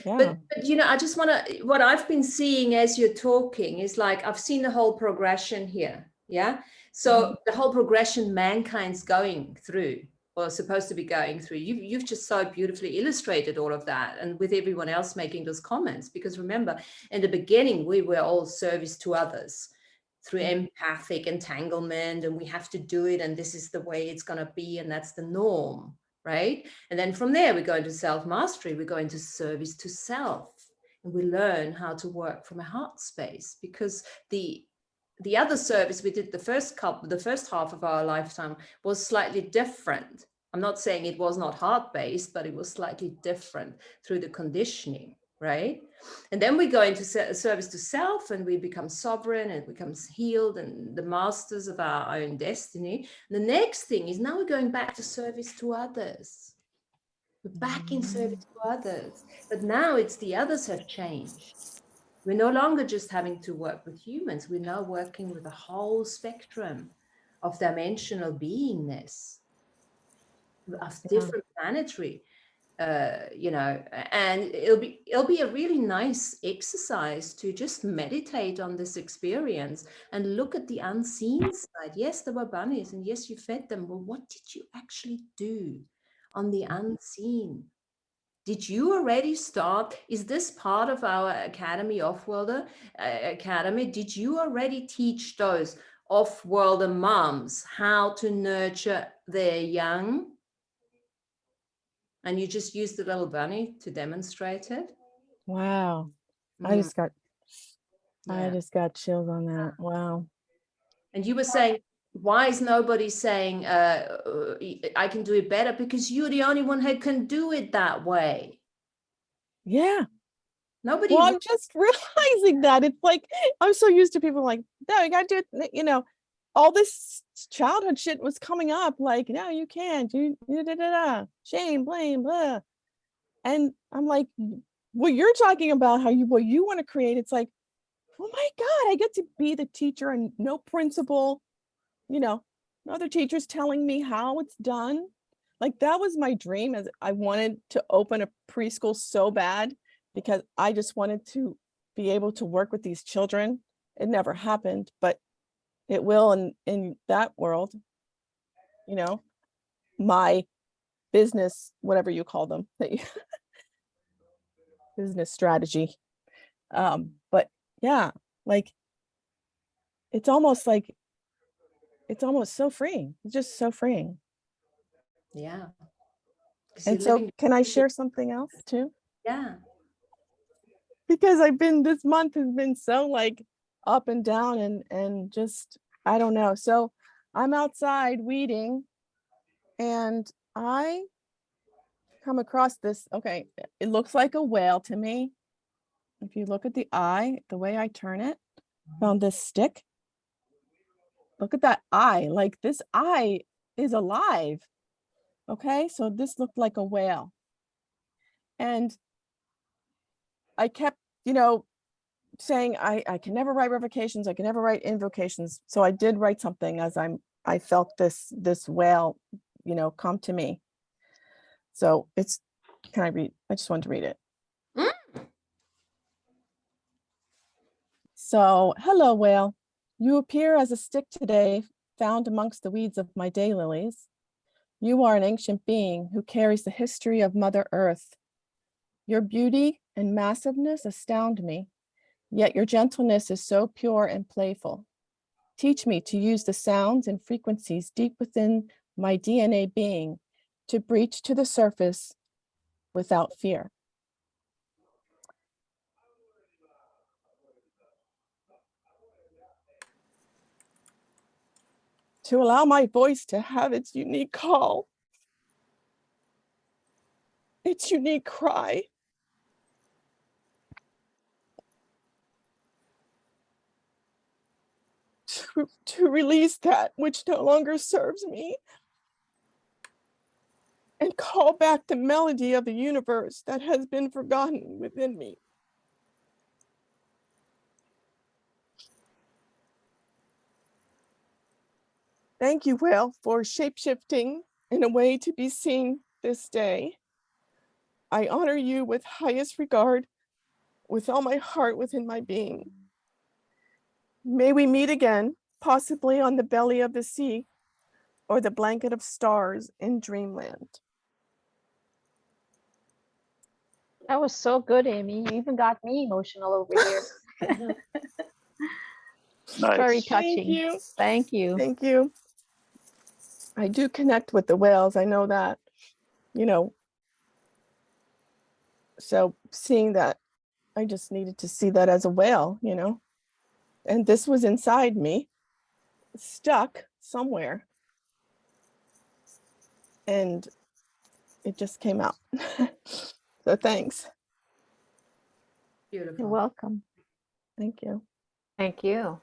Yeah. But you know, I just want to, what I've been seeing as you're talking is like, I've seen the whole progression here. Yeah. So the whole progression mankind's going through or supposed to be going through. You've just so beautifully illustrated all of that. And with everyone else making those comments, because remember, in the beginning, we were all service to others through empathic entanglement, and we have to do it. And this is the way it's going to be. And that's the norm. Right? And then from there, we go into self-mastery, we go into service to self, and we learn how to work from a heart space, because the other service we did the first half of our lifetime was slightly different. I'm not saying it was not heart-based, but it was slightly different through the conditioning, right? And then we go into service to self, and we become sovereign and become healed and the masters of our own destiny. And the next thing is now we're going back to service to others. We're back in service to others. But now it's the others have changed. We're no longer just having to work with humans. We're now working with a whole spectrum of dimensional beingness, of different planetary. You know, and it'll be a really nice exercise to just meditate on this experience and look at the unseen side. Yes, there were bunnies, and yes, you fed them. Well, what did you actually do on the unseen? Did you already start? Is this part of our Academy Offworlder Academy? Did you already teach those Offworlder moms how to nurture their young? And you just used the little bunny to demonstrate it? Wow. I just got chills on that. Wow. And you were saying, why is nobody saying I can do it better? Because you're the only one who can do it that way. Yeah. Nobody. Well, I'm just realizing that it's like, I'm so used to people like, no, you gotta do it, you know, all this childhood shit was coming up, like, no, you can't, you shame, blame, blah. And I'm like, what you're talking about, what you want to create, it's like, oh my God, I get to be the teacher and no principal, you know, no other teachers telling me how it's done. Like that was my dream, as I wanted to open a preschool so bad, because I just wanted to be able to work with these children. It never happened, but it will in that world, you know, my business, whatever you call them, business strategy. But yeah, like, it's almost so freeing. It's just so freeing. Yeah. And so can I share something else too? Yeah. Because this month has been so like up and down and just, I don't know. So I'm outside weeding and I come across this, okay, it looks like a whale to me. If you look at the eye, the way I turn it, found this stick. Look at that eye, like this eye is alive. Okay, so this looked like a whale. And I kept, you know, saying I can never write revocations, I can never write invocations. So I did write something as I felt this whale, you know, come to me. So can I read? I just wanted to read it. So, hello, whale. You appear as a stick today, found amongst the weeds of my daylilies. You are an ancient being who carries the history of Mother Earth. Your beauty and massiveness astound me, yet your gentleness is so pure and playful. Teach me to use the sounds and frequencies deep within my DNA being to breach to the surface without fear. To allow my voice to have its unique call, its unique cry. To release that which no longer serves me and call back the melody of the universe that has been forgotten within me. Thank you, Whale, for shapeshifting in a way to be seen this day. I honor you with highest regard, with all my heart within my being. May we meet again, possibly on the belly of the sea or the blanket of stars in dreamland. That was so good, Amy. You even got me emotional over here. Nice. Very touching. Thank you. Thank you. Thank you. I do connect with the whales. I know that, you know. So seeing that, I just needed to see that as a whale, you know. And this was inside me, stuck somewhere. And it just came out. So thanks. Beautiful. You're welcome. Thank you. Thank you.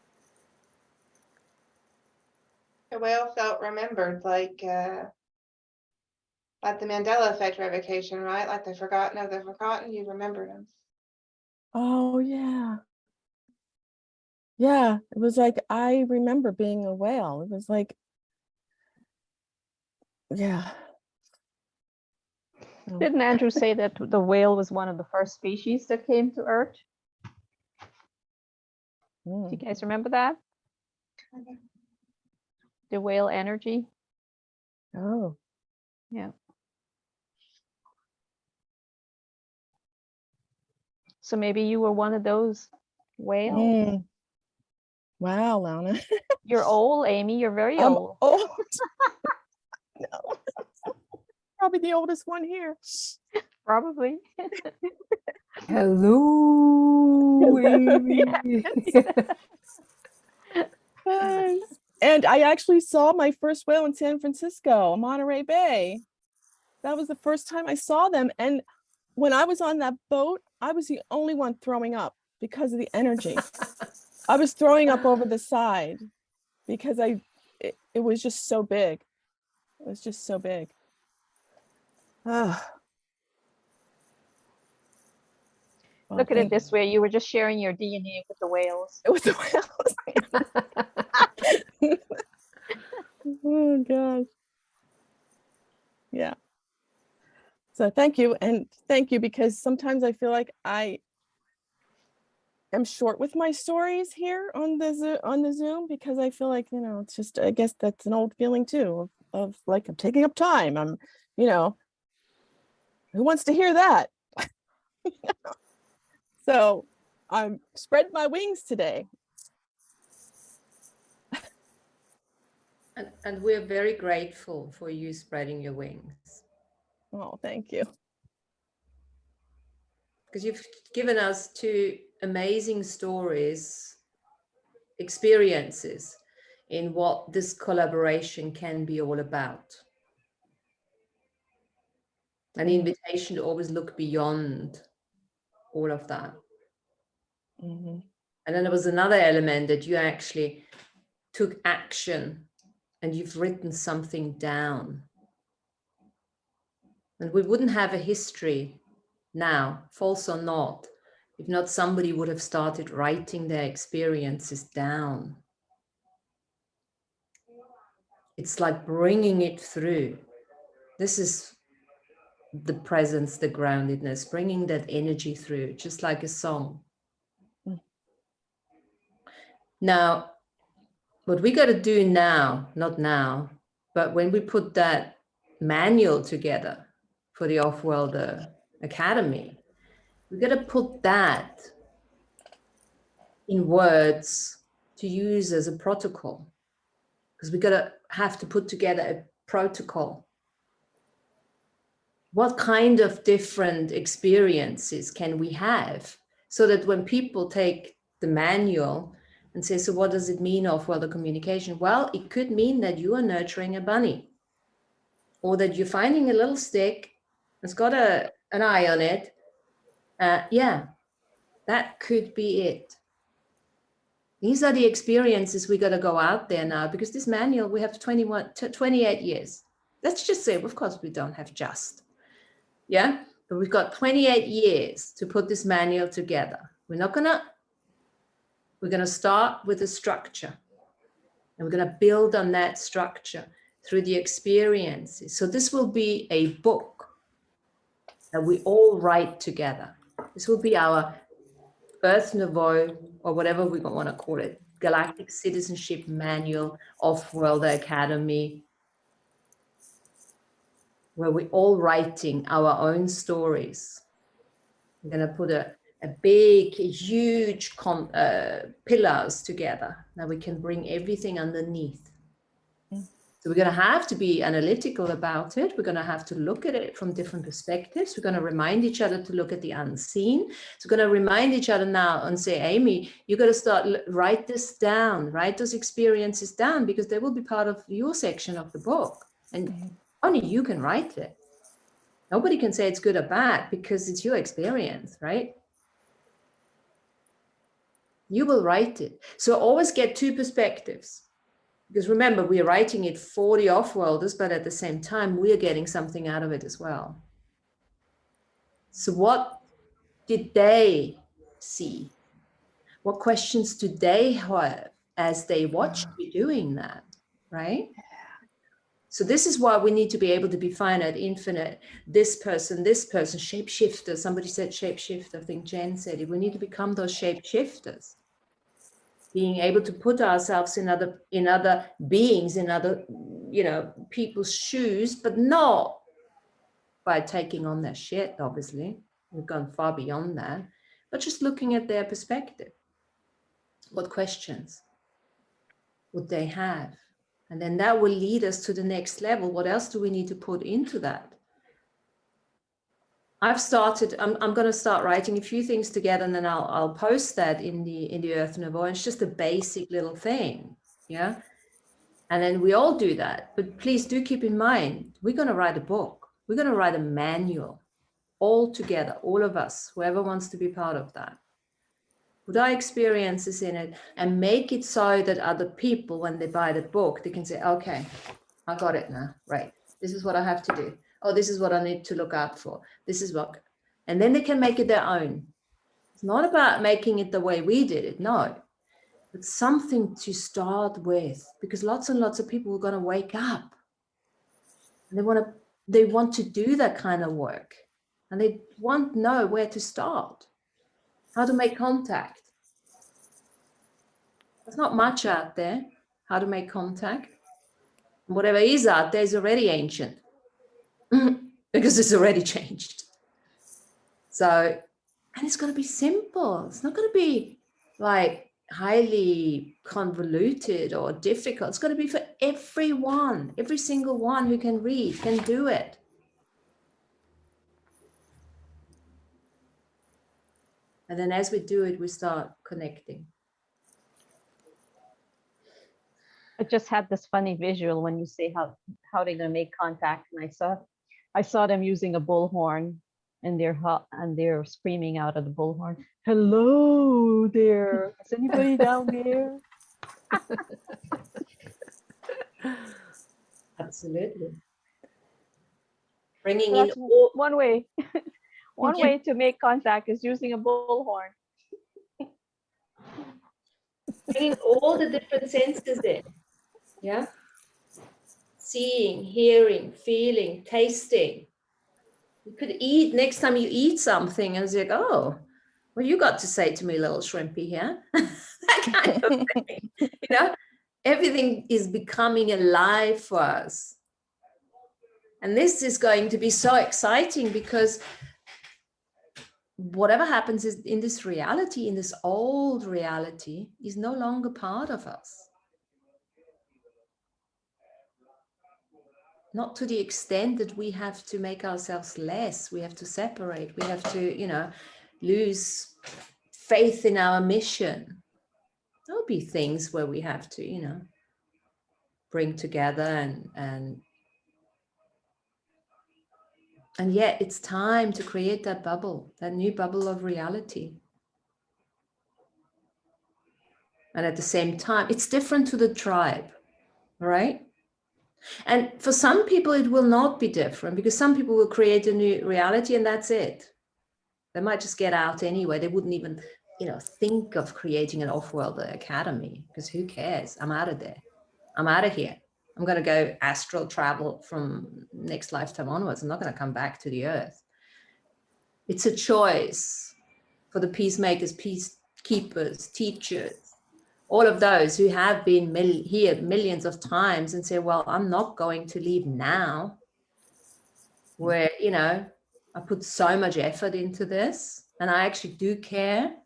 The whale felt remembered, like the Mandela effect revocation, right? Like the forgotten of the forgotten, you remembered them. Oh, yeah. Yeah, it was like, I remember being a whale. It was like, yeah. Oh. Didn't Andrew say that the whale was one of the first species that came to Earth? Do you guys remember that? The whale energy? Oh. Yeah. So maybe you were one of those whales. Wow, Lana. You're old, Amy. You're very I'm old. old. No. Probably the oldest one here. Probably. Hello, Amy. Yes. And I actually saw my first whale in San Francisco, Monterey Bay. That was the first time I saw them. And when I was on that boat, I was the only one throwing up because of the energy. I was throwing up over the side because it was just so big. It was just so big. Well, Look at it this way. You were just sharing your DNA with the whales. It was the whales. Oh gosh. Yeah. So thank you. And thank you, because sometimes I feel like I am short with my stories here on the Zoom, because I feel like, you know, it's just, I guess that's an old feeling too of like, I'm taking up time. I'm, you know, who wants to hear that? So I'm spread my wings today. And we're very grateful for you spreading your wings. Oh, thank you. Because you've given us two amazing stories, experiences in what this collaboration can be all about. An invitation to always look beyond all of that. Mm-hmm. And then there was another element that you actually took action and you've written something down. And we wouldn't have a history now, false or not, if not somebody would have started writing their experiences down. It's like bringing it through. This is the presence, the groundedness, bringing that energy through, just like a song. Now, what we got to do now, not now, but when we put that manual together for the Off-Worlder Academy. We've got to put that in words to use as a protocol, because we're going to have to put together a protocol. What kind of different experiences can we have, so that when people take the manual and say, so what does it mean off-worlder communication? Well, it could mean that you are nurturing a bunny, or that you're finding a little stick that's got an eye on it. Yeah, that could be it. These are the experiences we got to go out there now, because this manual, we have 28 years. Let's just say, of course, we don't have just. Yeah, but we've got 28 years to put this manual together. We're going to start with a structure, and we're going to build on that structure through the experiences. So this will be a book that we all write together. This will be our Earth Nouveau, or whatever we want to call it, Galactic Citizenship Manual, Off-Worlder Academy, where we're all writing our own stories. We're going to put a big, huge pillars together that we can bring everything underneath. So we're going to have to be analytical about it. We're going to have to look at it from different perspectives. We're going to remind each other to look at the unseen. So we're going to remind each other now and say, Amy, you got to start, write this down, write those experiences down, because they will be part of your section of the book. And only you can write it. Nobody can say it's good or bad, because it's your experience, right? You will write it. So always get two perspectives. Because remember, we're writing it for the off-worlders, but at the same time, we're getting something out of it as well. So what did they see? What questions do they have as they watch you doing that, right? So this is why we need to be able to be finite, infinite, this person, shapeshifter. Somebody said shapeshifter, I think Jen said it. We need to become those shapeshifters. Being able to put ourselves in other beings, in other, people's shoes, but not by taking on their shit, obviously. We've gone far beyond that. But just looking at their perspective. What questions would they have? And then that will lead us to the next level. What else do we need to put into that? I'm going to start writing a few things together, and then I'll post that in the Earth Nouveau. It's just a basic little thing, yeah. And then we all do that. But please do keep in mind, we're going to write a book. We're going to write a manual, all together, all of us, whoever wants to be part of that. Put our experiences in it and make it so that other people, when they buy the book, they can say, okay, I got it now, right? This is what I have to do. Oh, this is what I need to look out for. This is what, and then they can make it their own. It's not about making it the way we did it, no. But something to start with, because lots and lots of people are going to wake up. And they want to do that kind of work. And they want to know where to start, how to make contact. There's not much out there, how to make contact. And whatever is out there is already ancient. Because it's already changed. So, and it's going to be simple. It's not going to be like highly convoluted or difficult. It's going to be for everyone. Every single one who can read can do it. And then as we do it, we start connecting. I just had this funny visual when you say how they're going to make contact, and I saw them using a bullhorn, and they're screaming out of the bullhorn, "Hello there! Is anybody down there?" Absolutely. Bringing That's in all, one way. One way to make contact is using a bullhorn. bringing all the different senses in. Yeah. Seeing, hearing, feeling, tasting. You could eat, next time you eat something, and it's like, oh, what you got to say to me, little shrimpy here? That kind of thing. Everything is becoming alive for us. And this is going to be so exciting because whatever happens is in this reality, in this old reality, is no longer part of us. Not to the extent that we have to make ourselves less, we have to separate, we have to, lose faith in our mission. There'll be things where we have to, bring together and yet it's time to create that bubble, that new bubble of reality. And at the same time, it's different to the tribe, right? And for some people, it will not be different because some people will create a new reality and that's it. They might just get out anyway. They wouldn't even, think of creating an off-world academy because who cares? I'm out of there. I'm out of here. I'm going to go astral travel from next lifetime onwards. I'm not going to come back to the earth. It's a choice for the peacemakers, peacekeepers, teachers, all of those who have been here millions of times and say, well, I'm not going to leave now where, I put so much effort into this and I actually do care.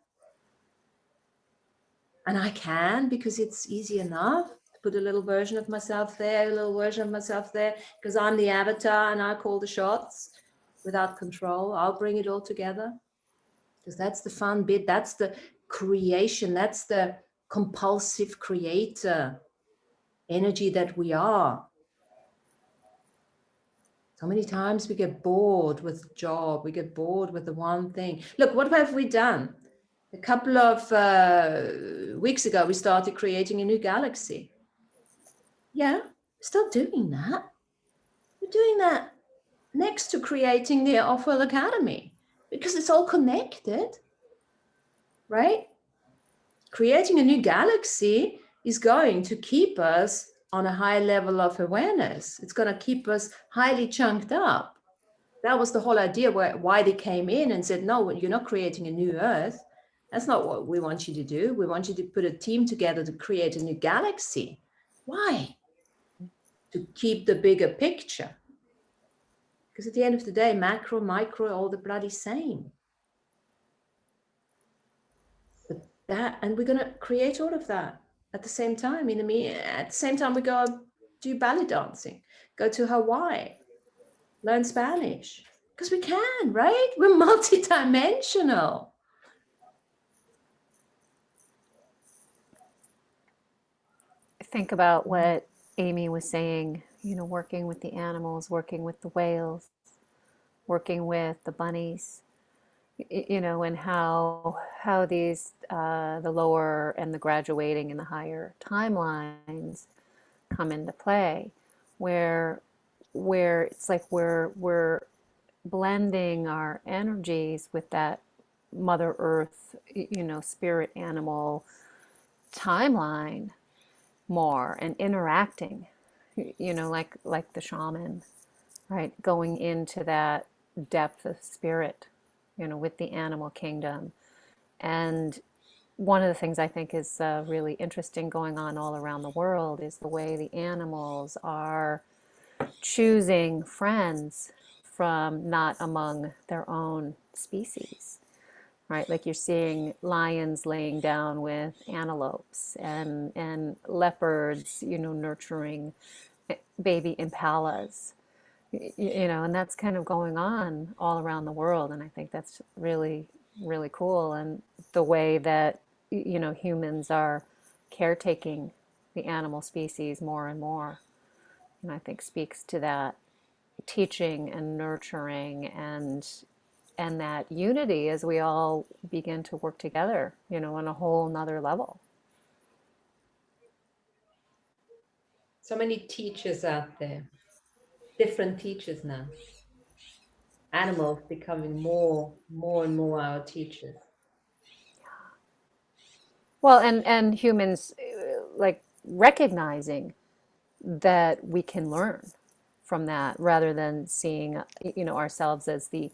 And I can because it's easy enough to put a little version of myself there, a little version of myself there, because I'm the avatar and I call the shots without control. I'll bring it all together because that's the fun bit. That's the creation. That's the compulsive creator energy that we are. So many times we get bored with the job. We get bored with the one thing. Look, what have we done? A couple of weeks ago, we started creating a new galaxy. Yeah, still doing that. We're doing that next to creating the Off-World Academy because it's all connected, right? Creating a new galaxy is going to keep us on a high level of awareness. It's going to keep us highly chunked up. That was the whole idea why they came in and said, no, you're not creating a new Earth. That's not what we want you to do. We want you to put a team together to create a new galaxy. Why? To keep the bigger picture. Because at the end of the day, macro, micro, all the bloody same. But and we're going to create all of that at the same time. At the same time, we go do ballet dancing, go to Hawaii, learn Spanish. Because we can, right? We're multidimensional. Think about what Amy was saying, working with the animals, working with the whales, working with the bunnies, and how these, the lower and the graduating and the higher timelines come into play, where it's like we're blending our energies with that Mother Earth, spirit animal timeline more and interacting, like the shaman, right? Going into that depth of spirit, with the animal kingdom. And one of the things I think is really interesting going on all around the world is the way the animals are choosing friends from not among their own species, right? Like you're seeing lions laying down with antelopes and leopards, nurturing baby impalas, and that's kind of going on all around the world. And I think that's really, really cool. And the way that, humans are caretaking the animal species more and more, and I think speaks to that teaching and nurturing and that unity as we all begin to work together, on a whole nother level. So many teachers out there, different teachers now. Animals becoming more and more our teachers. Well, and humans like recognizing that we can learn from that rather than seeing, ourselves as the,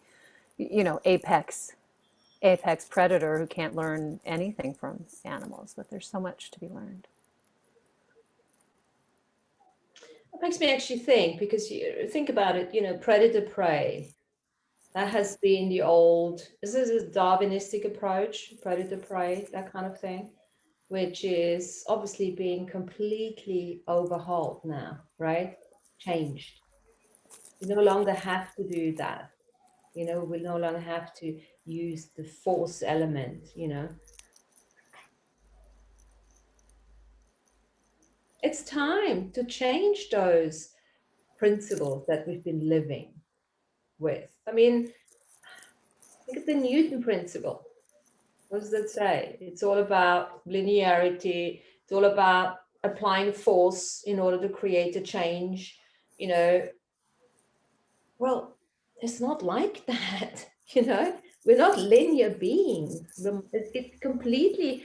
apex predator who can't learn anything from animals, but there's so much to be learned. makes me actually think, because you think about it, you know, predator prey. That has been the old, this is a Darwinistic approach, predator prey, that kind of thing, which is obviously being completely overhauled now, right? Changed. We no longer have to do that. You know, we no longer have to use the force element, you know. It's time to change those principles that we've been living with. I mean, look at the Newton principle. What does that say? It's all about linearity. It's all about applying force in order to create a change, you know. Well, it's not like that, you know. We're not linear beings. It completely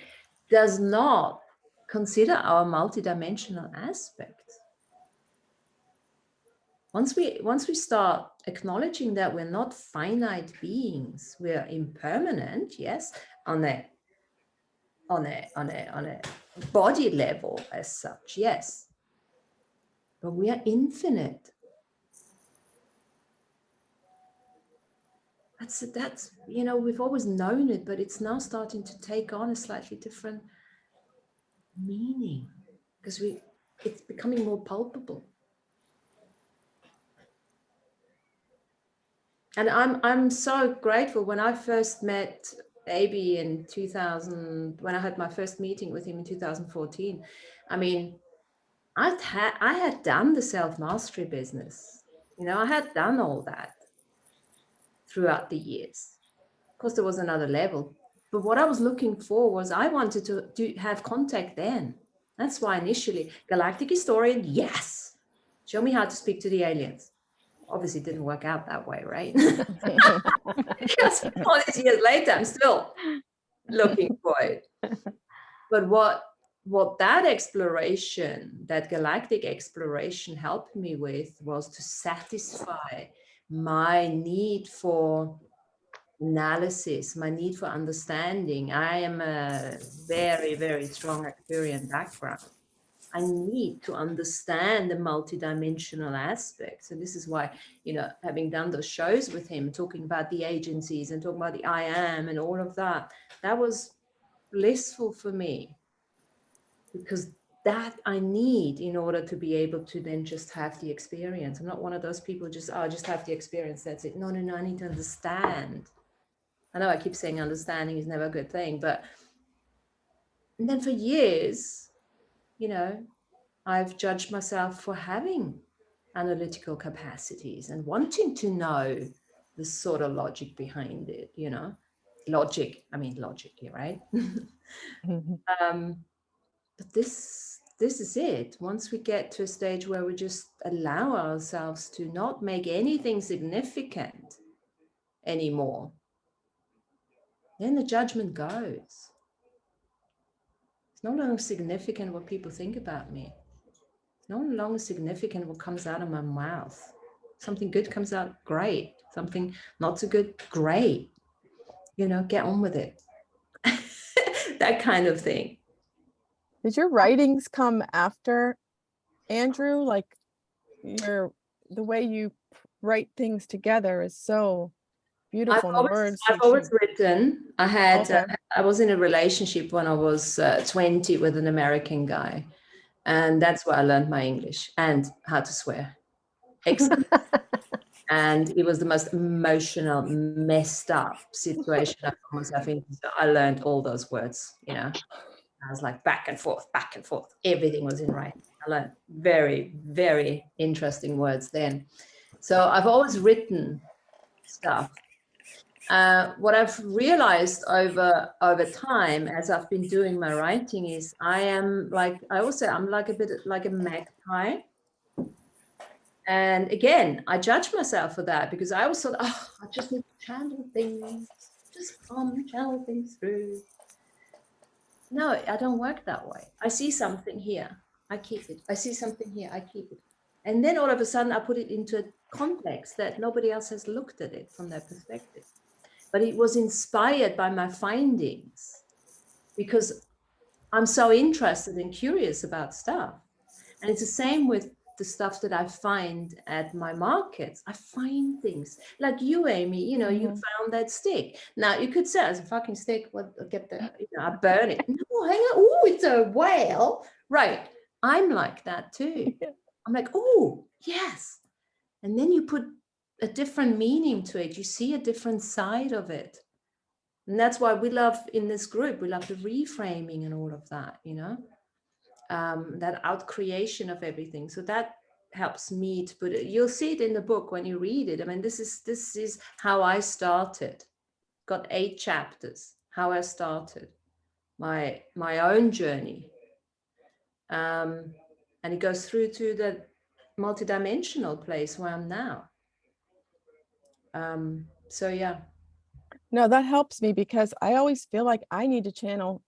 does not consider our multidimensional aspects. Once we start acknowledging that we're not finite beings, we're impermanent, yes, on a body level as such, yes, but we are infinite. That's you know, we've always known it, but it's now starting to take on a slightly different meaning because it's becoming more palpable. And I'm so grateful. When I first met Aby in 2000, when I had my first meeting with him in 2014, I mean, I had done the self-mastery business. You know, I had done all that throughout the years. Of course, there was another level. But what I was looking for was I wanted to have contact then. That's why initially, galactic historian, yes. Show me how to speak to the aliens. Obviously, it didn't work out that way, right? Because all these years later, I'm still looking for it. But what that exploration, that galactic exploration helped me with was to satisfy my need for analysis, my need for understanding. I am a very, very strong Aquarian background. I need to understand the multidimensional aspects. And this is why, you know, having done those shows with him, talking about the agencies and talking about the I am and all of that, that was blissful for me. Because that I need in order to be able to then just have the experience. I'm not one of those people just have the experience, that's it. No, I need to understand. I know I keep saying understanding is never a good thing, but and then for years, you know, I've judged myself for having analytical capacities and wanting to know the sort of logic behind it, you know, logic, right? But this is it. Once we get to a stage where we just allow ourselves to not make anything significant anymore, then the judgment goes. It's no longer significant what people think about me. It's no longer significant what comes out of my mouth. Something good comes out, great. Something not so good, great. You know, get on with it. That kind of thing. Did your writings come after Andrew? Like the way you write things together is so beautiful. I've always written. I was in a relationship when I was 20 with an American guy. And that's where I learned my English and how to swear. Excellent. And it was the most emotional, messed up situation I found myself in. So I learned all those words, you know. I was like back and forth. Everything was in writing. I learned very, very interesting words then. So I've always written stuff. What I've realized over time as I've been doing my writing is I'm like a bit like a magpie. And again, I judge myself for that because I always thought, I just need to channel things, channel things through. No, I don't work that way. I see something here, I keep it. I see something here, I keep it. And then all of a sudden I put it into a context that nobody else has looked at it from their perspective. But it was inspired by my findings because I'm so interested and curious about stuff. And it's the same with the stuff that I find at my markets. I find things like you, Amy, you know, you found that stick. Now you could say, it's a fucking stick, what, get the, you know, I burn it. No, hang on. Oh, it's a whale. Right. I'm like that too. I'm like, oh, yes. And then you put a different meaning to it. You see a different side of it. And that's why we love in this group, we love the reframing and all of that, you know, that out creation of everything. So that helps me to put it. You'll see it in the book when you read it. I mean, this is how I started. Got 8 chapters, how I started my own journey. And it goes through to the multidimensional place where I'm now. So yeah. No, that helps me because I always feel like I need to channel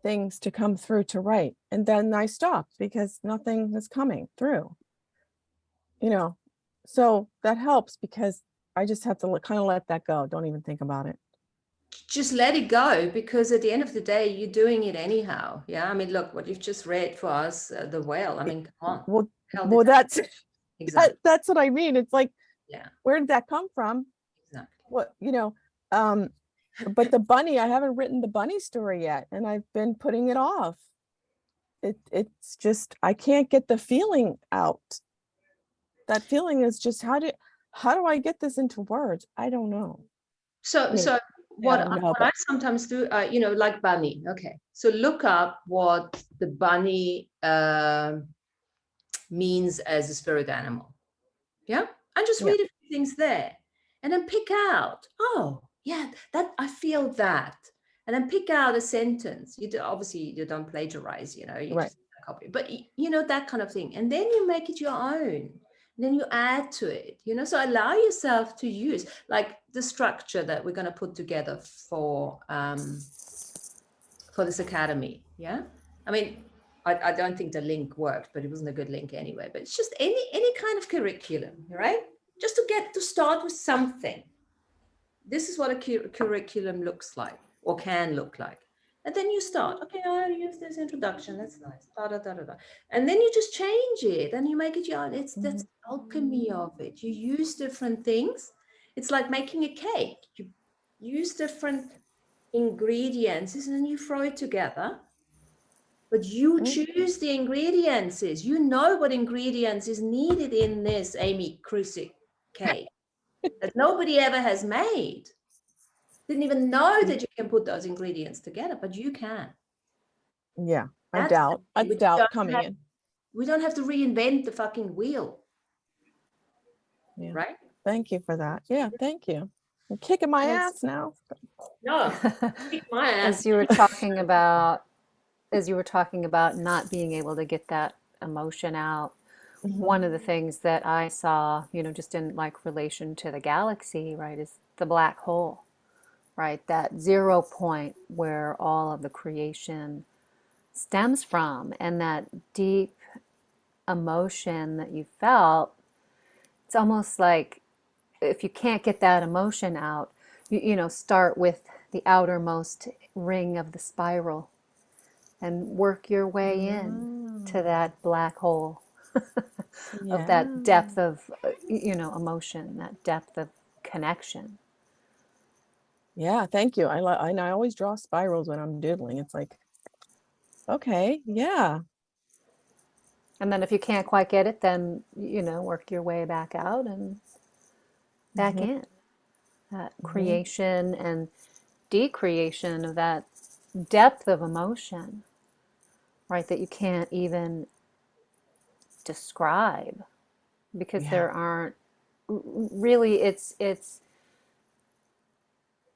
things to come through to write. And then I stop because nothing is coming through, you know. So that helps because I just have to kind of let that go. Don't even think about it. Just let it go, because at the end of the day, you're doing it anyhow. Yeah. I mean, look, what you've just read for us, the whale. I mean, come on. Well, that's exactly. That's what I mean. It's like, yeah, where did that come from? exactly. What, you know, but the bunny, I haven't written the bunny story yet, and I've been putting it off. It's just, I can't get the feeling out. That feeling is just, how do I get this into words? I don't know. So, I mean, so what I sometimes do, you know, like bunny. Okay. So look up what the bunny means as a spirit animal. Yeah. And just read a few things there and then pick out, oh yeah, that I feel that. And then pick out a sentence. Obviously you don't plagiarize, you know, you just copy, but you know, that kind of thing. And then you make it your own. And then you add to it, you know, so allow yourself to use like the structure that we're going to put together for this academy. Yeah. I mean, I don't think the link worked, but it wasn't a good link anyway, but it's just any kind of curriculum, right? Just to start with something. This is what a curriculum looks like or can look like. And then you start, okay, I'll use this introduction. That's nice. Da, da, da, da, da. And then you just change it and you make it your own. That's the alchemy of it. You use different things. It's like making a cake. You use different ingredients and then you throw it together. But you choose the ingredients. You know what ingredients is needed in this Amy Crusick cake that nobody ever has made. Didn't even know that you can put those ingredients together, but you can. Yeah, I doubt coming in. We don't have to reinvent the fucking wheel. Yeah. Right? Thank you for that. Yeah, thank you. I'm kicking my ass now. No, kick my ass. As you were talking about not being able to get that emotion out, one of the things that I saw, you know, just in like relation to the galaxy, right, is the black hole, right? That 0 point where all of the creation stems from, and that deep emotion that you felt. It's almost like if you can't get that emotion out, you know, start with the outermost ring of the spiral and work your way in to that black hole of that depth of, you know, emotion, that depth of connection. Yeah, thank you. I always draw spirals when I'm doodling. It's like, okay, yeah. And then if you can't quite get it, then, you know, work your way back out and back in. That creation and decreation of that depth of emotion, right, that you can't even describe because there aren't really,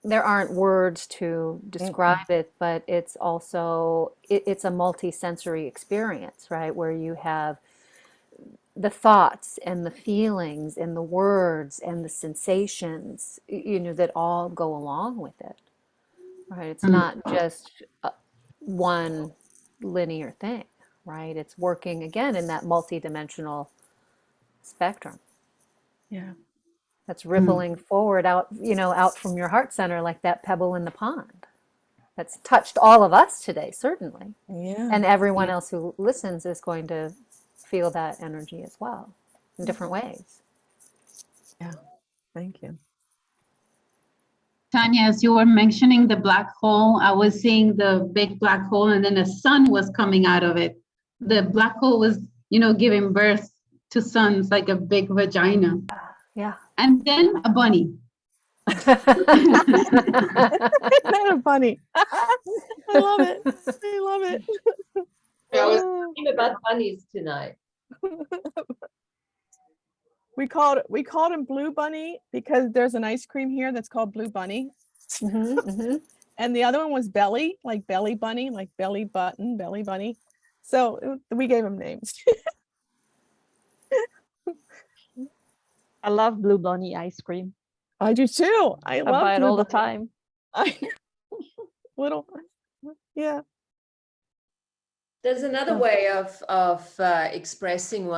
there aren't words to describe it, but it's also, it's a multi-sensory experience, right? Where you have the thoughts and the feelings and the words and the sensations, you know, that all go along with it, right? It's not just one linear thing, right? It's working again in that multidimensional spectrum. Yeah. That's rippling forward out, you know, out from your heart center like that pebble in the pond. That's touched all of us today, certainly. Yeah. And everyone else who listens is going to feel that energy as well in different ways. Yeah, thank you. Tanya, as you were mentioning the black hole, I was seeing the big black hole and then the sun was coming out of it. The black hole was, giving birth to suns like a big vagina. Yeah. And then a bunny. Not a bunny. I love it. I love it. I was talking about bunnies tonight. We called him Blue Bunny because there's an ice cream here that's called Blue Bunny. And the other one was Belly, like Belly Bunny, like belly button, Belly Bunny. So we gave him names. I love Blue Bunny ice cream. I do too. I love buy it Blue all the Bunny. time. Yeah. There's another way of expressing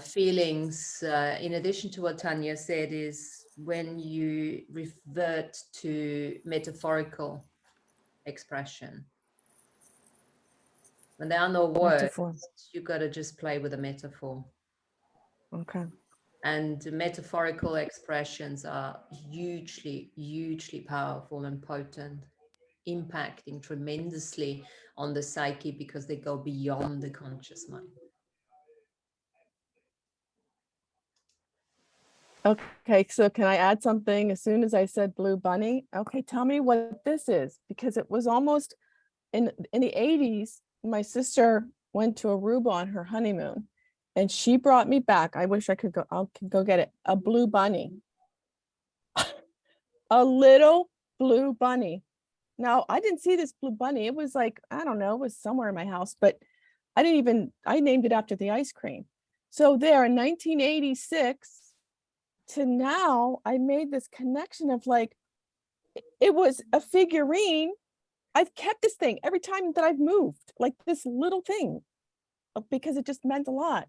feelings, in addition to what Tanya said, is when you revert to metaphorical expression. When there are no words, Metaphor. you got to just play with a metaphor. Okay. And metaphorical expressions are hugely, hugely powerful and potent, impacting tremendously on the psyche because they go beyond the conscious mind. Okay, so can I add something as soon as I said Blue Bunny? Okay, tell me what this is, because it was almost in the 80s, my sister went to Aruba on her honeymoon and she brought me back. I wish I could go get it. A blue bunny. A little blue bunny. Now, I didn't see this blue bunny. It was like, I don't know, it was somewhere in my house, but I named it after the ice cream. So there in 1986 to now, I made this connection of like, it was a figurine. I've kept this thing every time that I've moved, like this little thing, because it just meant a lot.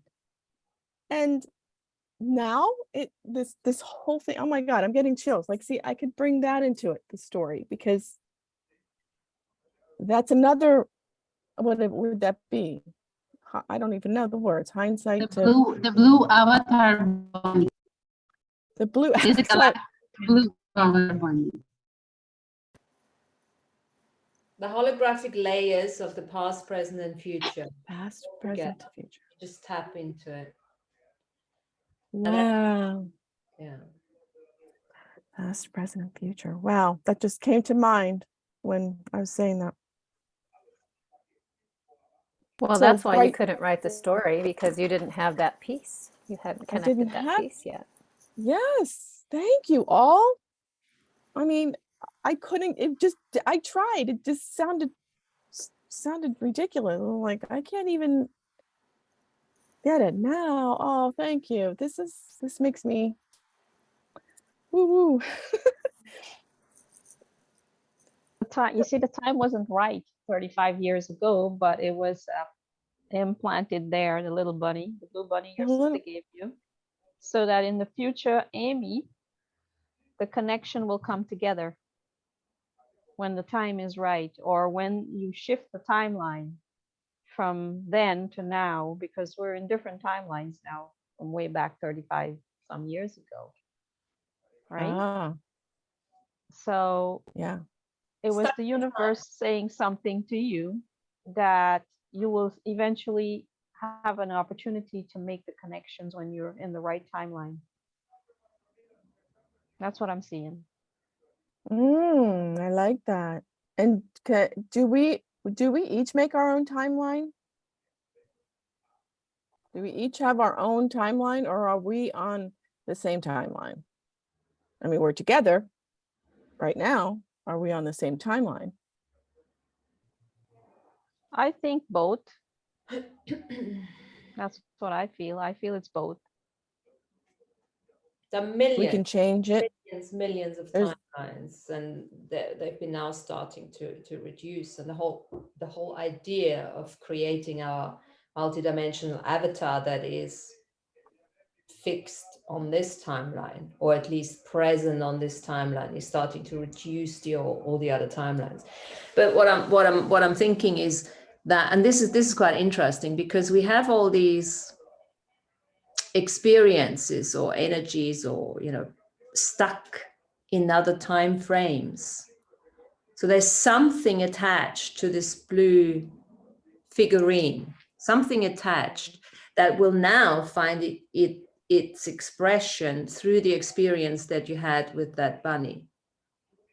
And now this whole thing, oh my God, I'm getting chills. Like, see, I could bring that into it, the story, because that's another, what would that be? I don't even know the words. Hindsight. The blue avatar bunny. The blue. Is it Galactic blue avatar bunny? The holographic layers of the past, present, and future. Past, present, future. Just tap into it. Wow. Yeah. Past, present, and future. Wow. That just came to mind when I was saying that. Well, So that's why you couldn't write the story, because you didn't have that piece. You hadn't connected that piece yet. Yes. Thank you all. I mean, I couldn't, I tried. It just sounded ridiculous. Like, I can't even get it now. Oh, thank you. This makes me woo-woo. You see, the time wasn't right 35 years ago, but it was implanted there, the little bunny, the blue bunny your sister gave you, so that in the future, Amy, the connection will come together when the time is right, or when you shift the timeline from then to now, because we're in different timelines now from way back 35 some years ago, right? So yeah, it was the universe saying something to you that you will eventually have an opportunity to make the connections when you're in the right timeline. That's what I'm seeing. I like that. And do we each make our own timeline? Do we each have our own timeline, or are we on the same timeline? I mean, we're together right now. Are we on the same timeline? I think both. That's what I feel. I feel it's both. There are millions. We can change it. Millions of timelines, and they've been now starting to reduce. And the whole idea of creating our multidimensional avatar that is fixed on this timeline, or at least present on this timeline, is starting to reduce all the other timelines. But what I'm thinking is that, and this is quite interesting, because we have all these experiences or energies or, stuck in other time frames. So there's something attached to this blue figurine, something attached that will now find its expression through the experience that you had with that bunny.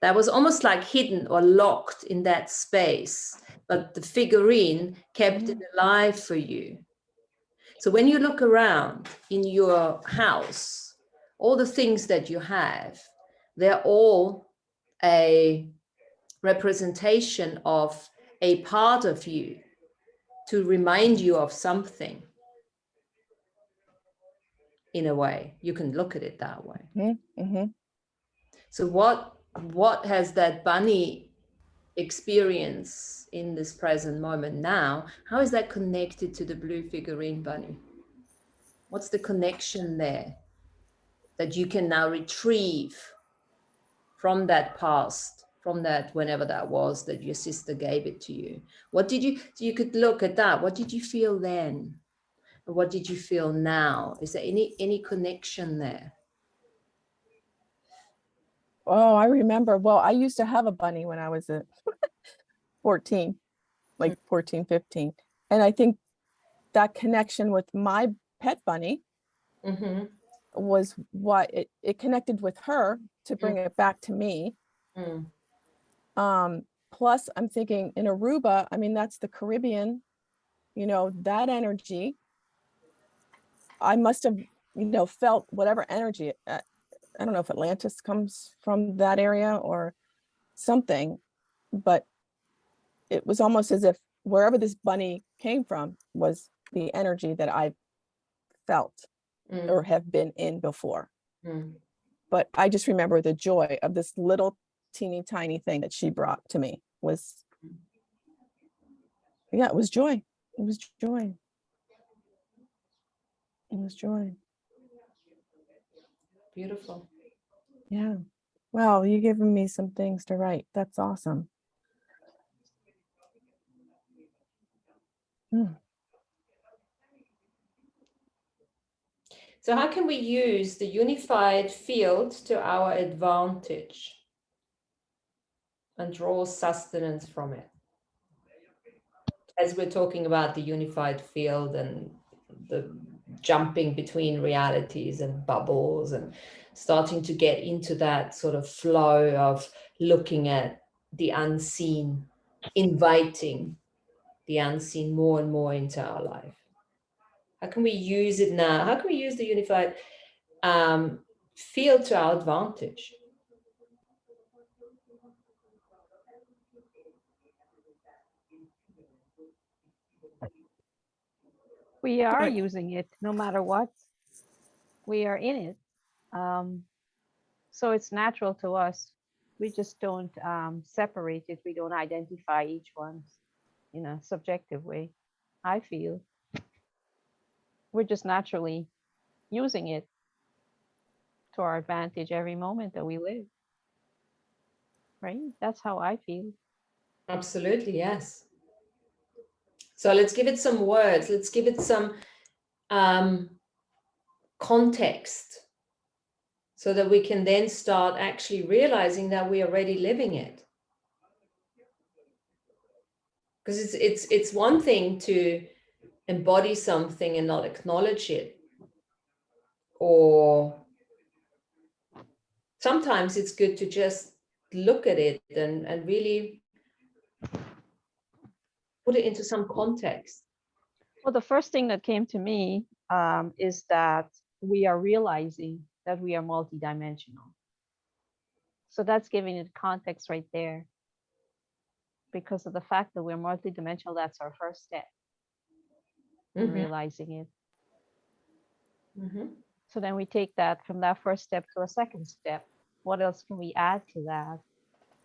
That was almost like hidden or locked in that space, but the figurine kept it alive for you. So when you look around in your house, all the things that you have, they're all a representation of a part of you to remind you of something. In a way, you can look at it that way. Mm-hmm. So what has that bunny experience in this present moment now? How is that connected to the blue figurine bunny? What's the connection there that you can now retrieve from that past, from that whenever that was that your sister gave it to you? What did you could look at that. What did you feel then? What did you feel now? Is there any connection there? Oh, I remember. Well, I used to have a bunny when I was 14, like 14, 15. And I think that connection with my pet bunny was what it connected with her to bring it back to me. Plus, I'm thinking in Aruba, I mean, that's the Caribbean, that energy. I must have, felt whatever energy. I don't know if Atlantis comes from that area or something, but it was almost as if wherever this bunny came from was the energy that I felt or have been in before. But I just remember the joy of this little teeny tiny thing that she brought to me was, it was joy. It was joy. It was joy. Beautiful. Yeah. Well, you're giving me some things to write. That's awesome. So how can we use the unified field to our advantage and draw sustenance from it? As we're talking about the unified field and the jumping between realities and bubbles and starting to get into that sort of flow of looking at the unseen, inviting the unseen more and more into our life. How can we use it now? How can we use the unified field to our advantage? We are using it no matter what. We are in it. So it's natural to us. We just don't separate it. We don't identify each one in a subjective way, I feel. We're just naturally using it to our advantage every moment that we live. Right? That's how I feel. Absolutely, yes. So let's give it some words. Let's give it some context so that we can then start actually realizing that we are already living it. Because it's one thing to embody something and not acknowledge it. Or sometimes it's good to just look at it and really put it into some context. Well, the first thing that came to me is that we are realizing that we are multidimensional. So that's giving it context right there. Because of the fact that we're multidimensional, that's our first step in realizing it. So then we take that from that first step to a second step. What else can we add to that?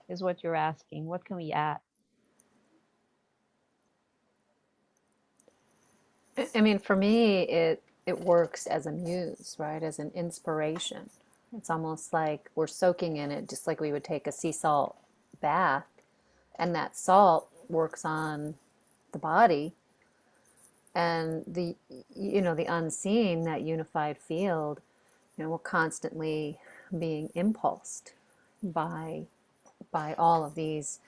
Is what you're asking. What can we add? I mean, for me, it works as a muse, right? As an inspiration. It's almost like we're soaking in it, just like we would take a sea salt bath, and that salt works on the body And the, you know, the unseen, that unified field, you know, we're constantly being impulsed by all of these,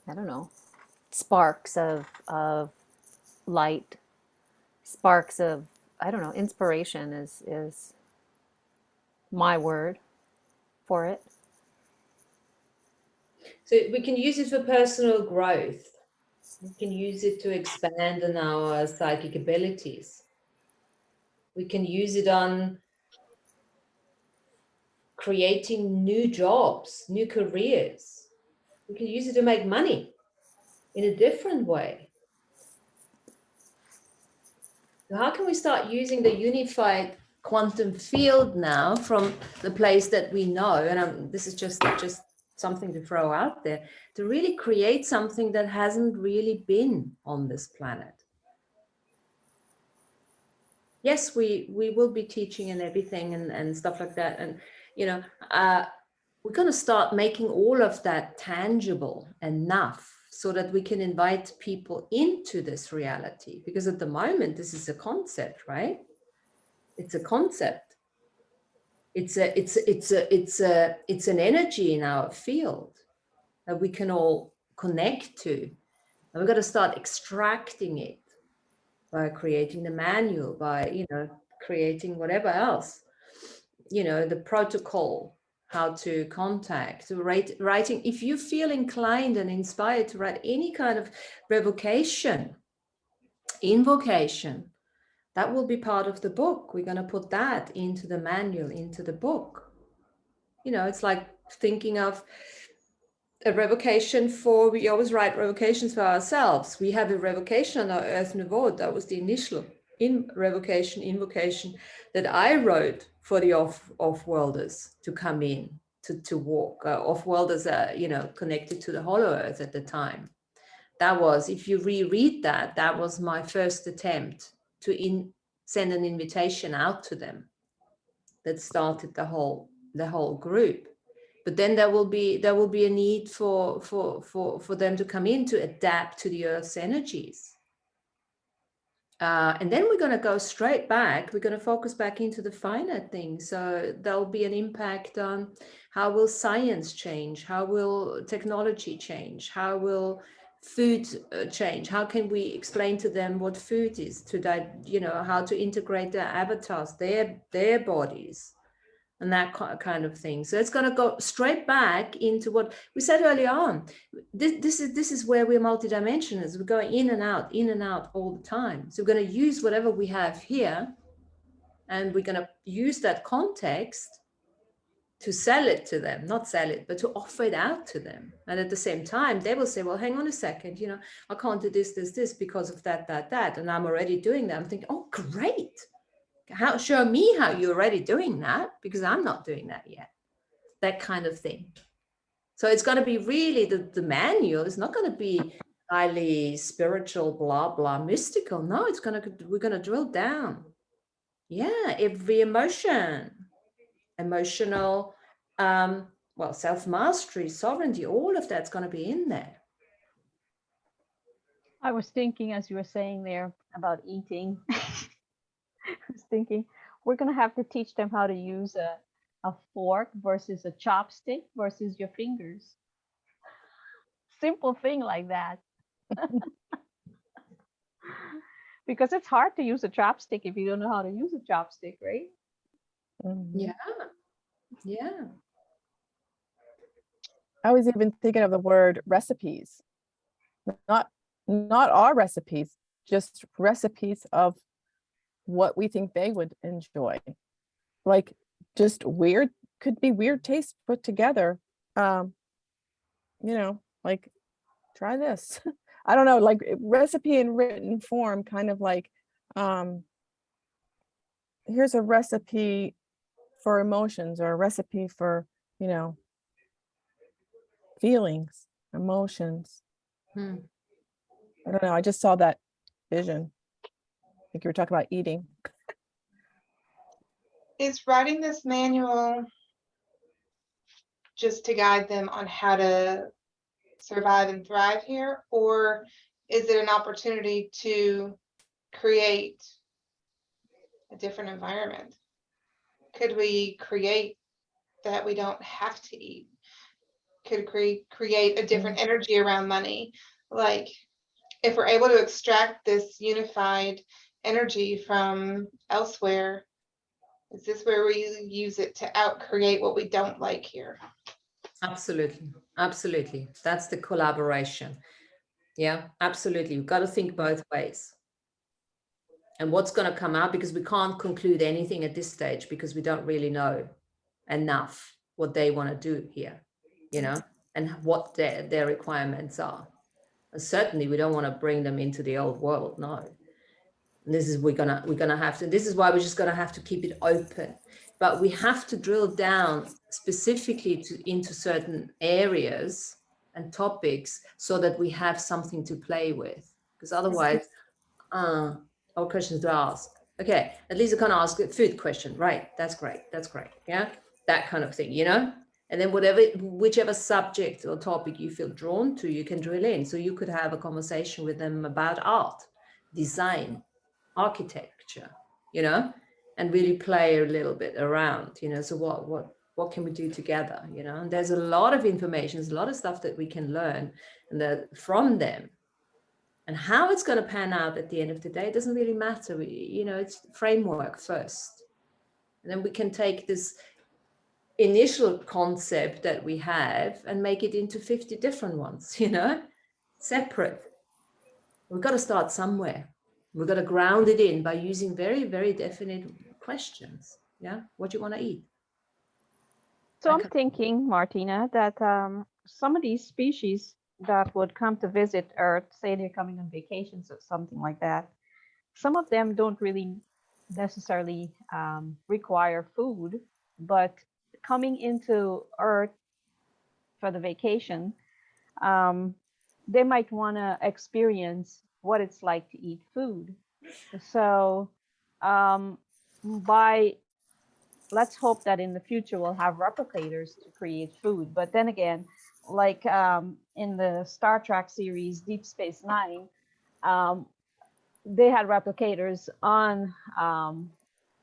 I don't know, sparks of light, sparks of, I don't know, inspiration is my word for it. So we can use it for personal growth. We can use it to expand on our psychic abilities. We can use it on creating new jobs, new careers. We can use it to make money in a different way. So how can we start using the unified quantum field now from the place that we know? And this is just something to throw out there, to really create something that hasn't really been on this planet. Yes, we will be teaching and everything and stuff like that. And, you know, we're going to start making all of that tangible enough so that we can invite people into this reality. Because at the moment, this is a concept, right? It's a concept. It's an energy in our field that we can all connect to. And we've got to start extracting it by creating the manual, by, you know, creating whatever else, you know, the protocol, how to contact, to writing. If you feel inclined and inspired to write any kind of revocation, invocation, that will be part of the book. We're going to put that into the manual, into the book. You know, it's like thinking of a revocation for, we always write revocations for ourselves. We have a revocation on our Earth Nouveau. That was the initial invocation that I wrote for the off-worlders to come in, to walk. Off-worlders are, you know, connected to the Hollow Earth at the time. That was, if you reread that, that was my first attempt to send an invitation out to them. That started the whole group. But then there will be a need for them to come in to adapt to the Earth's energies. And then we're going to go straight back. We're going to focus back into the finite things. So there'll be an impact on how will science change? How will technology change? How will food change? How can we explain to them what food is? You know, how to integrate their avatars, their bodies, and that kind of thing. So it's going to go straight back into what we said earlier on. This is where we're multidimensionals. We're going in and out all the time. So we're going to use whatever we have here, and we're going to use that context to sell it to them, not sell it, but to offer it out to them. And at the same time, they will say, well, hang on a second, you know, I can't do this because of that. And I'm already doing that. I'm thinking, oh, great. Show me how you're already doing that, because I'm not doing that yet. That kind of thing. So it's going to be really the manual is not going to be highly spiritual, blah, blah, mystical. No, we're going to drill down. Yeah, every emotional, well, self-mastery, sovereignty, all of that's going to be in there. I was thinking, as you were saying there about eating, I was thinking we're going to have to teach them how to use a fork versus a chopstick versus your fingers. Simple thing like that. Because it's hard to use a chopstick if you don't know how to use a chopstick, right? Mm-hmm. Yeah. I was even thinking of the word recipes, not our recipes, just recipes of what we think they would enjoy. Like just could be weird tastes put together. You know, like try this. I don't know, like recipe in written form, kind of like, here's a recipe for emotions, or a recipe for, you know, feelings, emotions. I don't know. I just saw that vision. I think you were talking about eating. Is writing this manual just to guide them on how to survive and thrive here, or is it an opportunity to create a different environment? Could we create that we don't have to eat? Could create a different energy around money? Like, if we're able to extract this unified energy from elsewhere, is this where we use it to out-create what we don't like here? Absolutely. Absolutely. That's the collaboration. Yeah, absolutely. We've got to think both ways. And what's going to come out, because we can't conclude anything at this stage because we don't really know enough what they want to do here, you know, and what their requirements are. And certainly we don't want to bring them into the old world. No. And this is we're gonna have to, this is why we're just gonna have to keep it open. But we have to drill down specifically into certain areas and topics so that we have something to play with. Because otherwise, our questions to ask. Okay, at least I can ask a food question, right? That's great. That's great. Yeah, that kind of thing, you know. And then whichever subject or topic you feel drawn to, you can drill in. So you could have a conversation with them about art, design, architecture, you know, and really play a little bit around, you know. So what can we do together, you know? And there's a lot of information, there's a lot of stuff that we can learn and that from them. And how it's going to pan out at the end of the day, it doesn't really matter. You know, it's framework first. And then we can take this initial concept that we have and make it into 50 different ones, you know, separate. We've got to start somewhere. We've got to ground it in by using very, very definite questions. Yeah. What do you want to eat? So I'm thinking, Martina, that some of these species that would come to visit Earth, say they're coming on vacations or something like that, some of them don't really necessarily require food, but coming into Earth for the vacation, they might want to experience what it's like to eat food. So let's hope that in the future we'll have replicators to create food. But then again, like in the Star Trek series Deep Space Nine, they had replicators on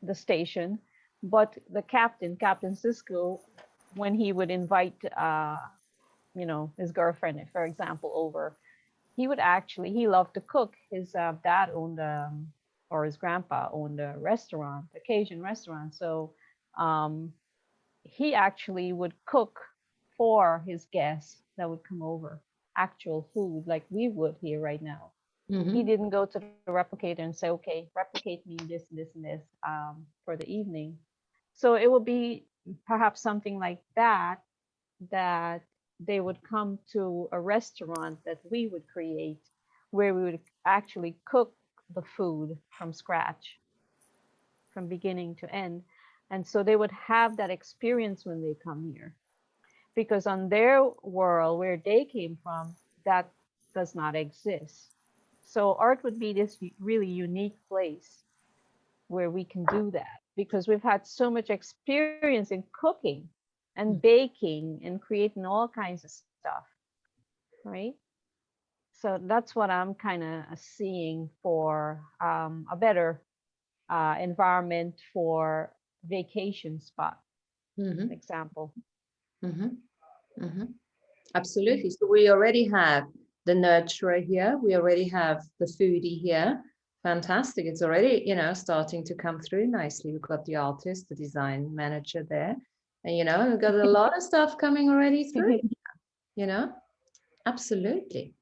the station, but the Captain Sisko, when he would invite his girlfriend, for example, over, he loved to cook. His dad owned or his grandpa owned a restaurant, a Cajun restaurant. So he actually would cook for his guests that would come over, actual food like we would here right now. Mm-hmm. He didn't go to the replicator and say, okay, replicate me this, this, and this for the evening. So it would be perhaps something like that they would come to a restaurant that we would create, where we would actually cook the food from scratch, from beginning to end. And so they would have that experience when they come here, because on their world where they came from, that does not exist. So Earth would be this really unique place where we can do that, because we've had so much experience in cooking and baking and creating all kinds of stuff, right? So that's what I'm kind of seeing for a better environment for vacation spot, example. Absolutely. So we already have the nurturer here. We already have the foodie here. Fantastic. It's already, starting to come through nicely. We've got the artist, the design manager there. And, we've got a lot of stuff coming already through, Absolutely.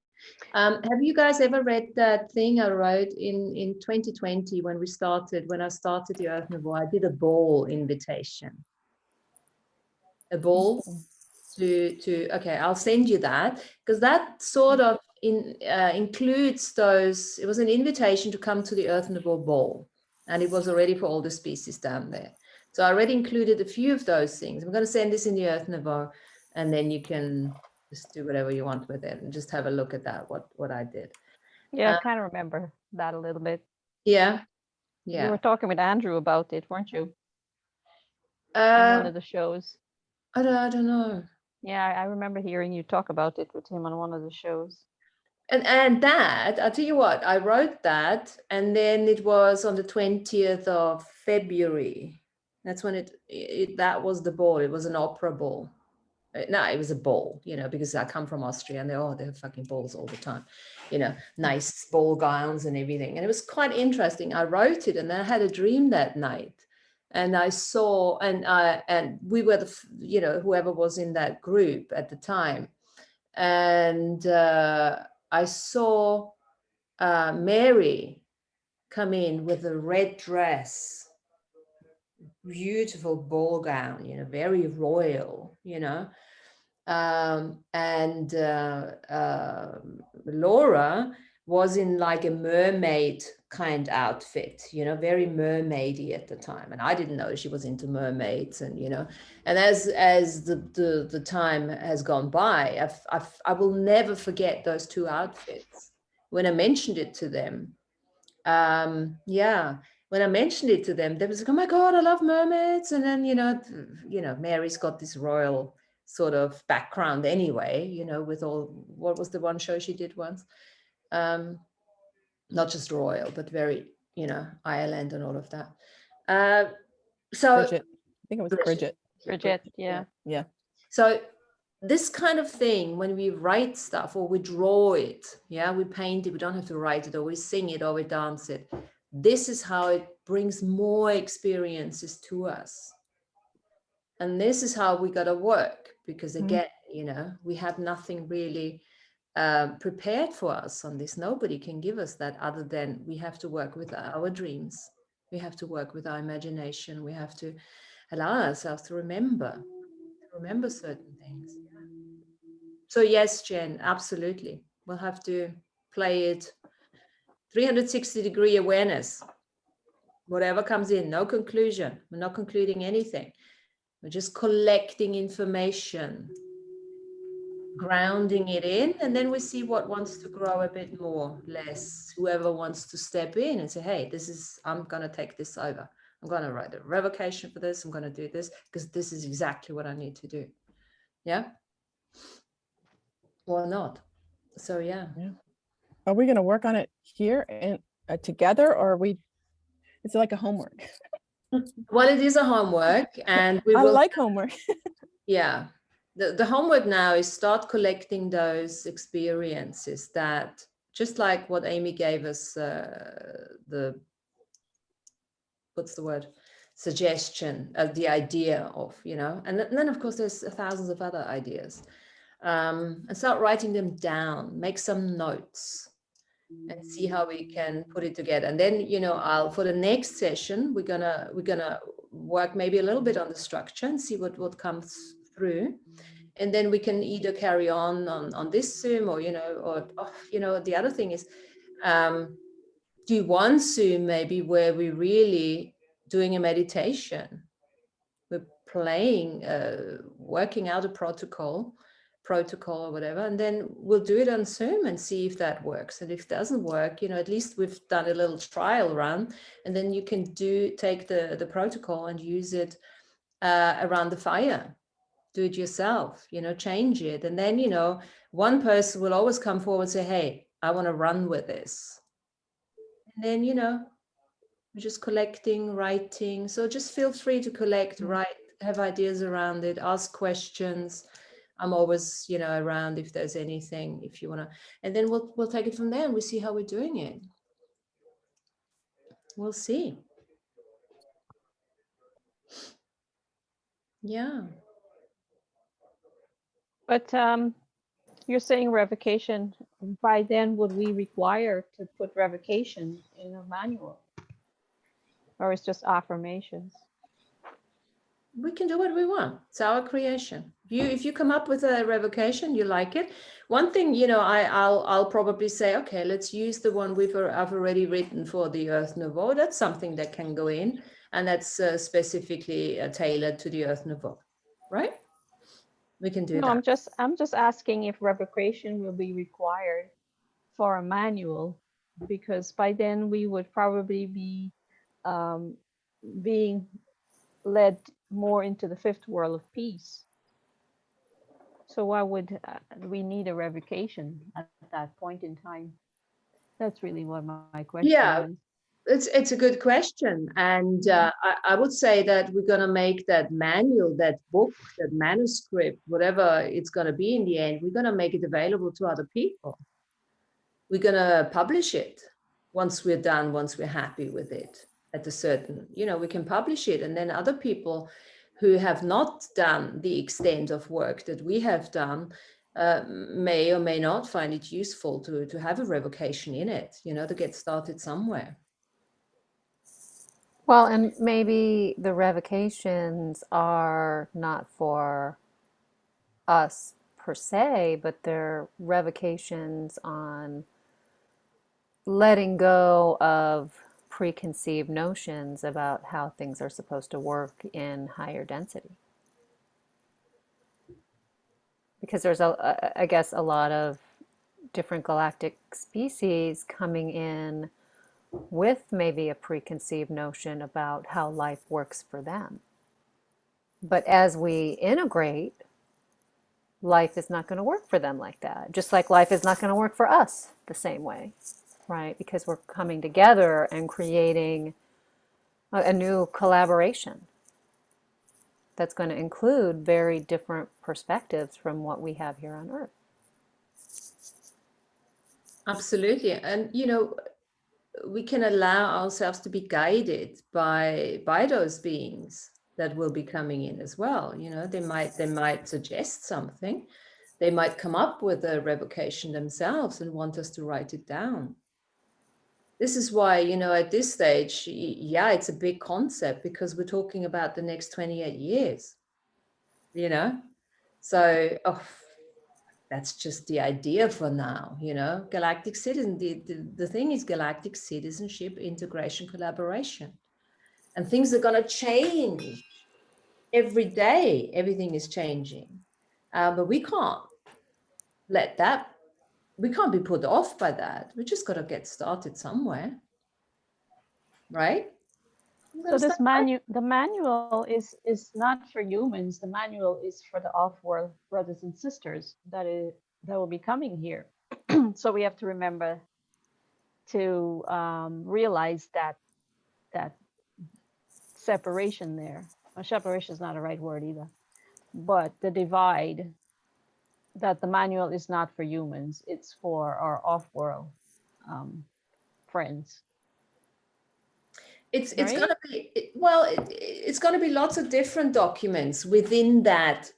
Have you guys ever read that thing I wrote in 2020 when I started the Earth Nouveau? I did a ball invitation. A ball okay, I'll send you that, because that sort of includes those. It was an invitation to come to the Earth Nouveau ball, and it was already for all the species down there. So I already included a few of those things. I'm going to send this in the Earth Nouveau, and then you can just do whatever you want with it and just have a look at that, what I did. Yeah, I kind of remember that a little bit. Yeah. You were talking with Andrew about it, weren't you? On one of the shows. I don't know. Yeah, I remember hearing you talk about it with him on one of the shows. And that, I'll tell you what, I wrote that, and then it was on the 20th of February. That's when that was the ball. It was an opera ball. No, it was a ball, you know, because I come from Austria, and they have fucking balls all the time, you know, nice ball gowns and everything. And it was quite interesting. I wrote it, and then I had a dream that night, and I saw, and we were you know, whoever was in that group at the time, and I saw Mary come in with a red dress, beautiful ball gown, you know, very royal, you know. And Laura was in like a mermaid kind outfit, you know, very mermaidy at the time. And I didn't know she was into mermaids, and, you know, and as the time has gone by, I will never forget those two outfits. When I mentioned it to them, yeah, when I mentioned it to them, they was like, oh my God, I love mermaids. And then, you know, Mary's got this royal sort of background anyway, you know, with all, what was the one show she did once? Not just royal, but very, you know, Ireland and all of that. So Bridget. I think it was Bridget. Bridget, yeah. Yeah. So this kind of thing, when we write stuff or we draw it, yeah, we paint it, we don't have to write it, or we sing it, or we dance it. This is how it brings more experiences to us. And this is how we got to work, because again, you know, we have nothing really prepared for us on this. Nobody can give us that, other than we have to work with our dreams. We have to work with our imagination. We have to allow ourselves to remember certain things. So yes, Jen, absolutely. We'll have to play it 360-degree awareness. Whatever comes in, no conclusion. We're not concluding anything. We're just collecting information, grounding it in, and then we see what wants to grow a bit more, less, whoever wants to step in and say, hey, I'm going to take this over. I'm going to write a revocation for this. I'm going to do this because this is exactly what I need to do. Yeah. Or not. So yeah. Are we going to work on it here and together, or is it like a homework? Well, it is a homework, and I like homework. Yeah. The homework now is start collecting those experiences that, just like what Amy gave us, suggestion, the idea of, you know, and then of course there's thousands of other ideas, and start writing them down, make some notes, and see how we can put it together. And then, you know, for the next session, we're gonna work maybe a little bit on the structure and see what comes through. And then we can either carry on this Zoom, or, you know, the other thing is do one Zoom maybe where we're really doing a meditation. We're playing, working out a protocol or whatever, and then we'll do it on Zoom and see if that works. And if it doesn't work, you know, at least we've done a little trial run, and then you can take the protocol and use it around the fire. Do it yourself, you know, change it. And then, you know, one person will always come forward and say, hey, I want to run with this. And then, you know, we're just collecting, writing. So just feel free to collect, write, have ideas around it, ask questions. I'm always, you know, around if there's anything, if you want to, and then we'll take it from there, and we see how we're doing it. We'll see. Yeah. But you're saying revocation. By then, would we require to put revocation in a manual? Or it's just affirmations? We can do what we want. It's our creation. If you come up with a revocation, you like it. One thing, you know, I'll probably say, okay, let's use the one I've already written for the Earth Nouveau. That's something that can go in, and that's specifically tailored to the Earth Nouveau, right? We can do that. I'm just asking if revocation will be required for a manual, because by then we would probably be being led more into the fifth world of peace. So why would we need a revocation at that point in time? That's really what my question Yeah, was. it's a good question. And I would say that we're going to make that manual, that book, that manuscript, whatever it's going to be in the end, we're going to make it available to other people. We're going to publish it once we're done, once we're happy with it at a certain, we can publish it. And then other people who have not done the extent of work that we have done may or may not find it useful to have a revocation in it, to get started somewhere. Well, and maybe the revocations are not for us per se, but they're revocations on letting go of preconceived notions about how things are supposed to work in higher density. Because there's, I guess, a lot of different galactic species coming in with maybe a preconceived notion about how life works for them. But as we integrate, life is not going to work for them like that. Just like life is not going to work for us the same way, right? Because we're coming together and creating a new collaboration that's going to include very different perspectives from what we have here on Earth. Absolutely. And, we can allow ourselves to be guided by those beings that will be coming in as well. They might suggest something. They might come up with a revocation themselves and want us to write it down. This is why, at this stage, it's a big concept because we're talking about the next 28 years, So, that's just the idea for now, galactic citizen. The thing is galactic citizenship, integration, collaboration, and things are going to change every day. Everything is changing, but we can't let that. We can't be put off by that. We just got to get started somewhere, right? So this the manual is not for humans. The manual is for the off-world brothers and sisters that will be coming here. So we have to remember to realize that separation there. Well, separation is not a right word either, but the divide, that the manual is not for humans. It's for our off-world friends. It's going to be, it's going to be lots of different documents within that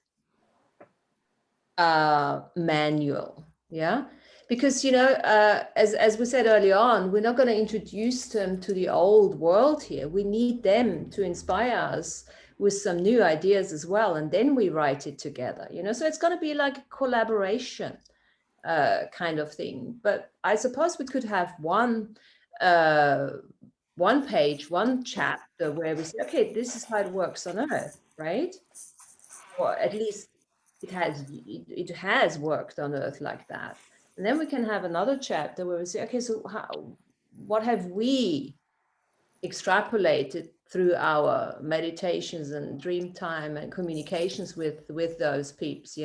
manual. Yeah. Because, as we said early on, we're not going to introduce them to the old world here. We need them to inspire us with some new ideas as well. And then we write it together, so it's going to be like a collaboration kind of thing. But I suppose we could have one page, one chapter where we say, okay, this is how it works on Earth, right? Or at least it has worked on Earth like that. And then we can have another chapter where we say, okay, so what have we extrapolated through our meditations and dream time and communications with those peeps,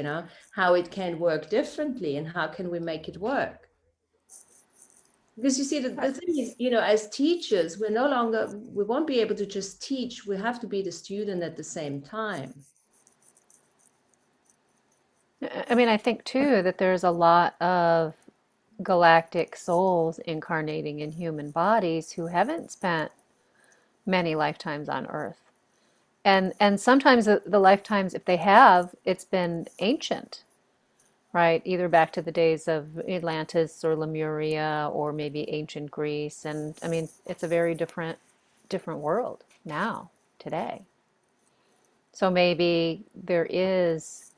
how it can work differently and how can we make it work? Because you see, the thing is, as teachers, we won't be able to just teach. We have to be the student at the same time. I mean, I think too that there's a lot of galactic souls incarnating in human bodies who haven't spent many lifetimes on Earth. And sometimes the lifetimes, if they have, it's been ancient, right? Either back to the days of Atlantis or Lemuria or maybe ancient Greece. And I mean, it's a very different world now, today. So maybe there is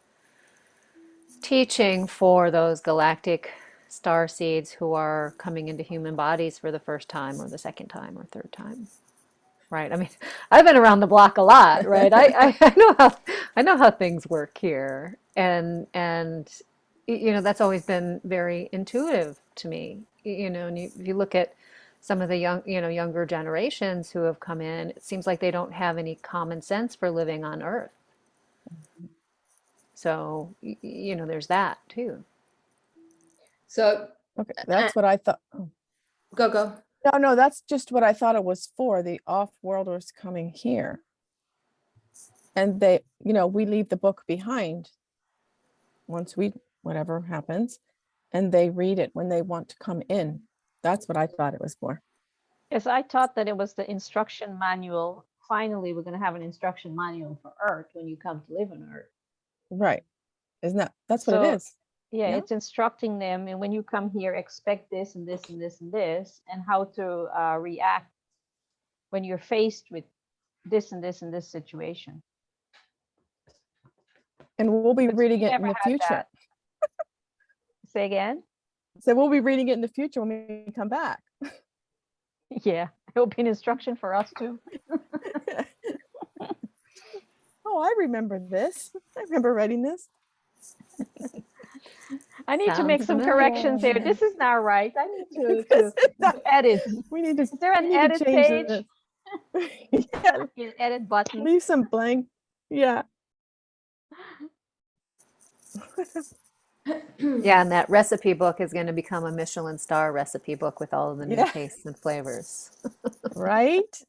teaching for those galactic star seeds who are coming into human bodies for the first time or the second time or third time. Right. I mean, I've been around the block a lot, right? I know how things work here. And that's always been very intuitive to me. And if you look at some of the younger generations who have come in, it seems like they don't have any common sense for living on Earth. So, you know, there's that too. So Okay, that's what I thought. Oh. go. No, that's just what I thought it was for, the off-worlders coming here. And they, you know, we leave the book behind once whatever happens, and they read it when they want to come in. That's what I thought it was for. Yes, I thought that it was the instruction manual. Finally, we're going to have an instruction manual for Earth when you come to live on Earth. Right. Isn't that's what it is? Yeah, No? it's instructing them, and when you come here, expect this and this and this and this, and how to react when you're faced with this and this and this situation. And we'll be But reading we it in never the had future. that. Say again? So we'll be reading it in the future when we come back. Yeah, it'll be an instruction for us too. Oh, I remember this. I remember writing this. I need to make Sounds some familiar. corrections here. This is not right. I need to edit. We need to. Is there an we need edit to change page? this. Yeah, An edit button. leave some blank. Yeah. Yeah, and that recipe book is going to become a Michelin star recipe book with all of the new Yeah. tastes and flavors. Right?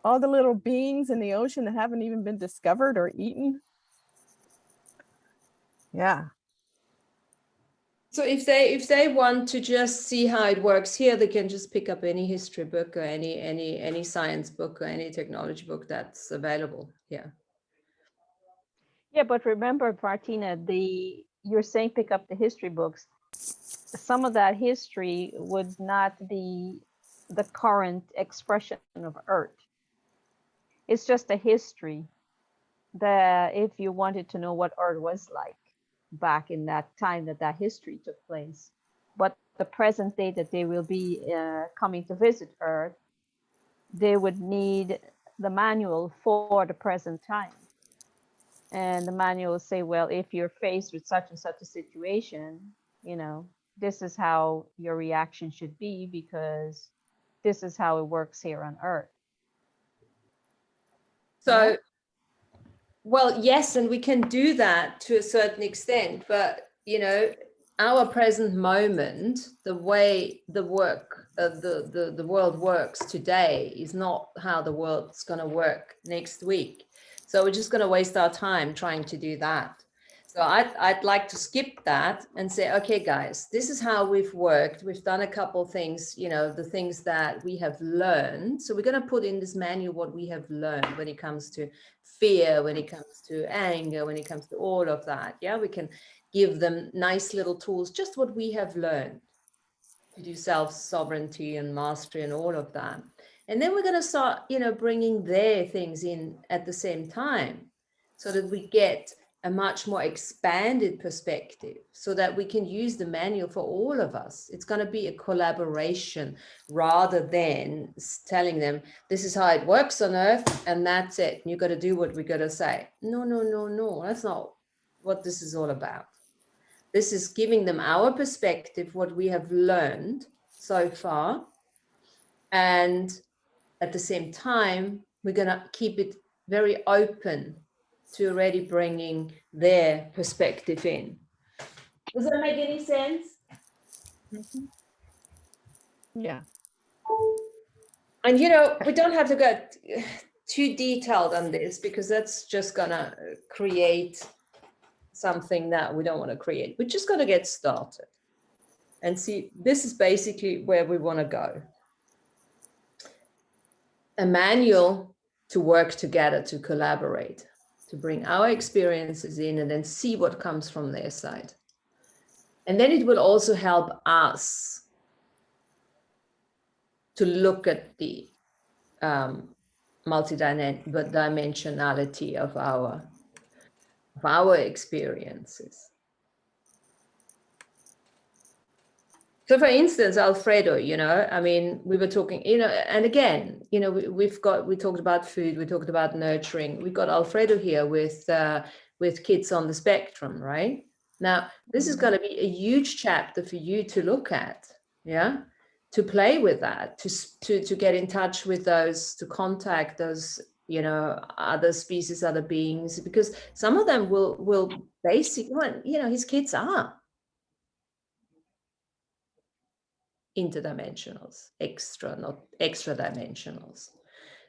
All the little beings in the ocean that haven't even been discovered or eaten. Yeah. So if they want to just see how it works here, they can just pick up any history book or any science book or any technology book that's available. Yeah. Yeah, but remember, Martina, you're saying pick up the history books. Some of that history would not be the current expression of Earth. It's just a history that if you wanted to know what Earth was like back in that time that history took place. But the present day that they will be coming to visit Earth, they would need the manual for the present time. And the manual will say, well, if you're faced with such and such a situation, you know, this is how your reaction should be because this is how it works here on Earth. So, well, yes, and we can do that to a certain extent, but you know, our present moment, the way the world works today is not how the world's going to work next week. So we're just going to waste our time trying to do that. So I'd like to skip that and say, okay, guys, this is how we've worked. We've done a couple things, you know, the things that we have learned. So we're going to put in this manual what we have learned when it comes to fear, when it comes to anger, when it comes to all of that. Yeah, we can give them nice little tools, just what we have learned to do self-sovereignty and mastery and all of that. And then we're going to start, you know, bringing their things in at the same time so that we get a much more expanded perspective so that we can use the manual for all of us. It's going to be a collaboration rather than telling them this is how it works on Earth and that's it. You got to do what we got to say. No. That's not what this is all about. This is giving them our perspective, what we have learned so far. And at the same time, we're going to keep it very open to already bringing their perspective in. Does that make any sense? Mm-hmm. Yeah. And, you know, we don't have to get too detailed on this because that's just going to create something that we don't want to create. We're just going to get started and see, this is basically where we want to go. A manual to work together, to collaborate, to bring our experiences in and then see what comes from their side. And then it will also help us to look at the multidimensionality of our experiences. So for instance, Alfredo, you know, I mean, we were talking, you know, and again, you know, we talked about food, we talked about nurturing. We've got Alfredo here with kids on the spectrum, right? Now, this is going to be a huge chapter for you to look at, yeah, to play with that, to get in touch with those, to contact those, you know, other species, other beings, because some of them will basically, you know, his kids are interdimensionals, not extra dimensionals.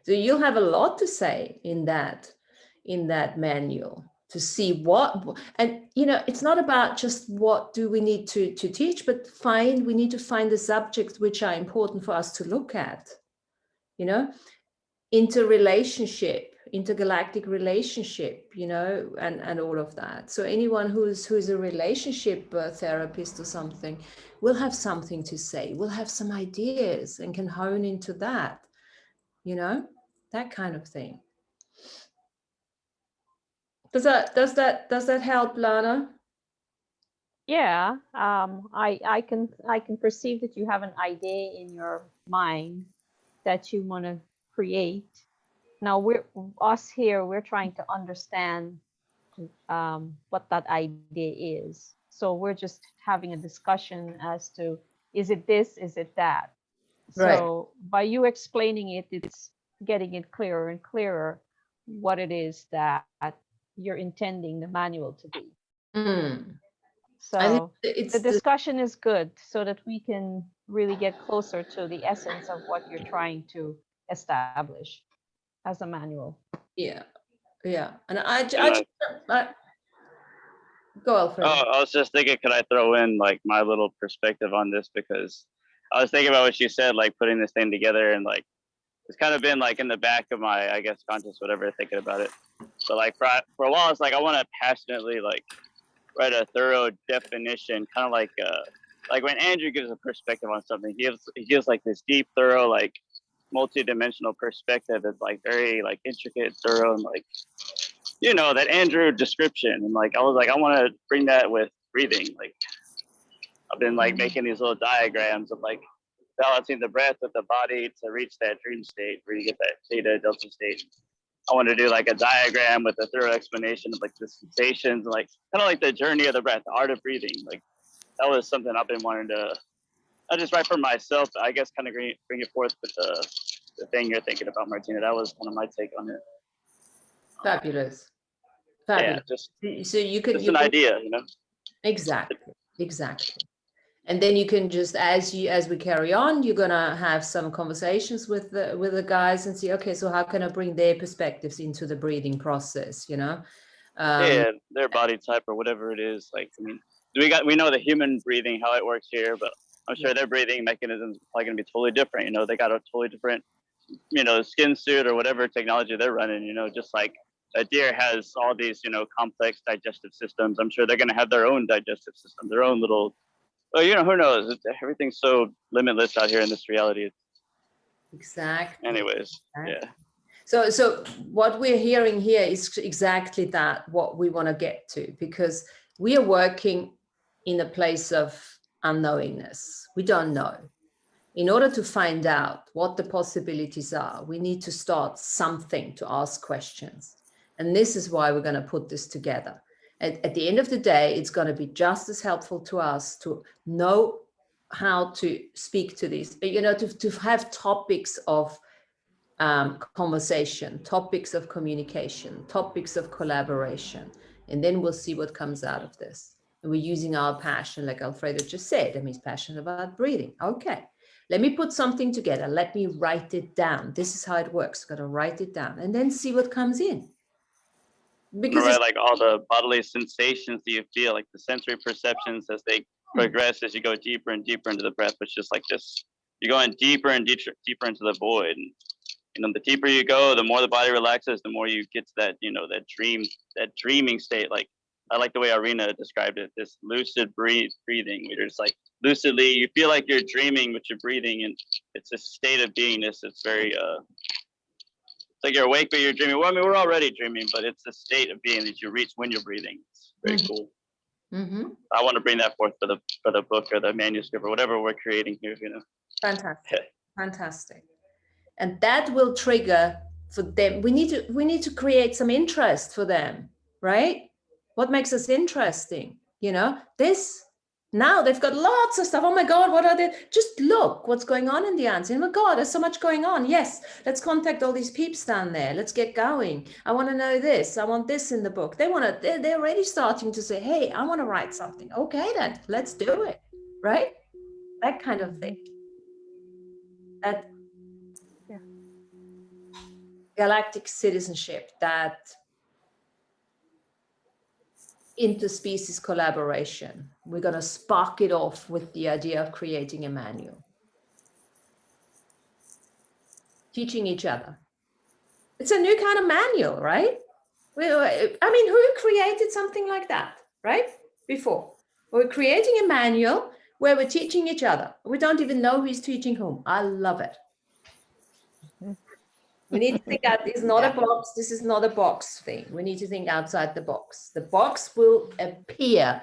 So you'll have a lot to say in that manual to see what, and you know, it's not about just what do we need to teach, but we need to find the subjects which are important for us to look at, you know, intergalactic relationship, you know, and all of that. So anyone who's a relationship therapist or something will have something to say, will have some ideas and can hone into that, you know, that kind of thing. Does that help, Lana? Yeah, I can perceive that you have an idea in your mind that you want to create. Now we're trying to understand what that idea is. So we're just having a discussion as to, is it this, is it that? Right. So by you explaining it, it's getting it clearer and clearer what it is that you're intending the manual to be. So the discussion is good so that we can really get closer to the essence of what you're trying to establish as a manual. Yeah. And I go, Alfred. Oh, I was just thinking, could I throw in like my little perspective on this? Because I was thinking about what you said, like putting this thing together, and like it's kind of been like in the back of my, I guess, conscious, whatever, thinking about it. So like for a while, it's like I want to passionately like write a thorough definition, kind of like when Andrew gives a perspective on something, he gives like this deep, thorough, like multi-dimensional perspective. It's like very like intricate, thorough, and like, you know, that Andrew description. And like I was like, I want to bring that with breathing. Like I've been like making these little diagrams of like balancing the breath with the body to reach that dream state where you get that theta delta state. I want to do like a diagram with a thorough explanation of like the sensations, like kind of like the journey of the breath, the art of breathing. Like that was something I've been wanting to not just write for myself, but I guess kind of bring it forth with the thing you're thinking about, Martina. That was kind of my take on it. Fabulous. Yeah, just so you can just an idea, you know. Exactly. And then you can just, as we carry on, you're gonna have some conversations with the guys and see, okay, so how can I bring their perspectives into the breathing process, you know? Yeah, their body type or whatever it is. Like, I mean, we know the human breathing, how it works here, but I'm sure their breathing mechanisms are probably gonna be totally different. You know, they got a totally different, you know, skin suit or whatever technology they're running. You know, just like a deer has all these, you know, complex digestive systems. I'm sure they're gonna have their own digestive system, their own little. Well, you know, who knows? Everything's so limitless out here in this reality. Exactly. Anyways, yeah. So what we're hearing here is exactly that, what we want to get to, because we are working in a place of unknowingness. We don't know. In order to find out what the possibilities are, we need to start something to ask questions. And this is why we're going to put this together. At the end of the day, it's going to be just as helpful to us to know how to speak to these, you know, to have topics of conversation, topics of communication, topics of collaboration, and then we'll see what comes out of this. And we're using our passion, like Alfredo just said. I mean, he's passionate about breathing. Okay, let me put something together. Let me write it down. This is how it works. Got to write it down and then see what comes in. Because right, like all the bodily sensations that you feel, like the sensory perceptions as they progress, as you go deeper and deeper into the breath, which is like this, you're going deeper and deeper into the void. And, you know, the deeper you go, the more the body relaxes, the more you get to that, you know, that dreaming state. Like, I like the way Irina described it, this lucid breathing, where it's like lucidly, you feel like you're dreaming, but you're breathing, and it's a state of beingness. It's very, it's like you're awake, but you're dreaming. Well, I mean, we're already dreaming, but it's a state of being that you reach when you're breathing. It's very cool. I want to bring that forth for the book or the manuscript or whatever we're creating here, you know. Fantastic. And that will trigger for them. We need to create some interest for them, right? What makes us interesting? You know, this Now they've got lots of stuff. Oh my God, what are they? Just look what's going on in the ants. Oh my God, there's so much going on. Yes, let's contact all these peeps down there. Let's get going. I want to know this. I want this in the book. They're already starting to say, hey, I want to write something. Okay, then let's do it. Right? That kind of thing. That galactic citizenship, that interspecies collaboration. We're going to spark it off with the idea of creating a manual. Teaching each other. It's a new kind of manual, right? I mean, who created something like that, right? Before. We're creating a manual where we're teaching each other. We don't even know who's teaching whom. I love it. We need to think out, this is not a box, this is not a box thing. We need to think outside the box. The box will appear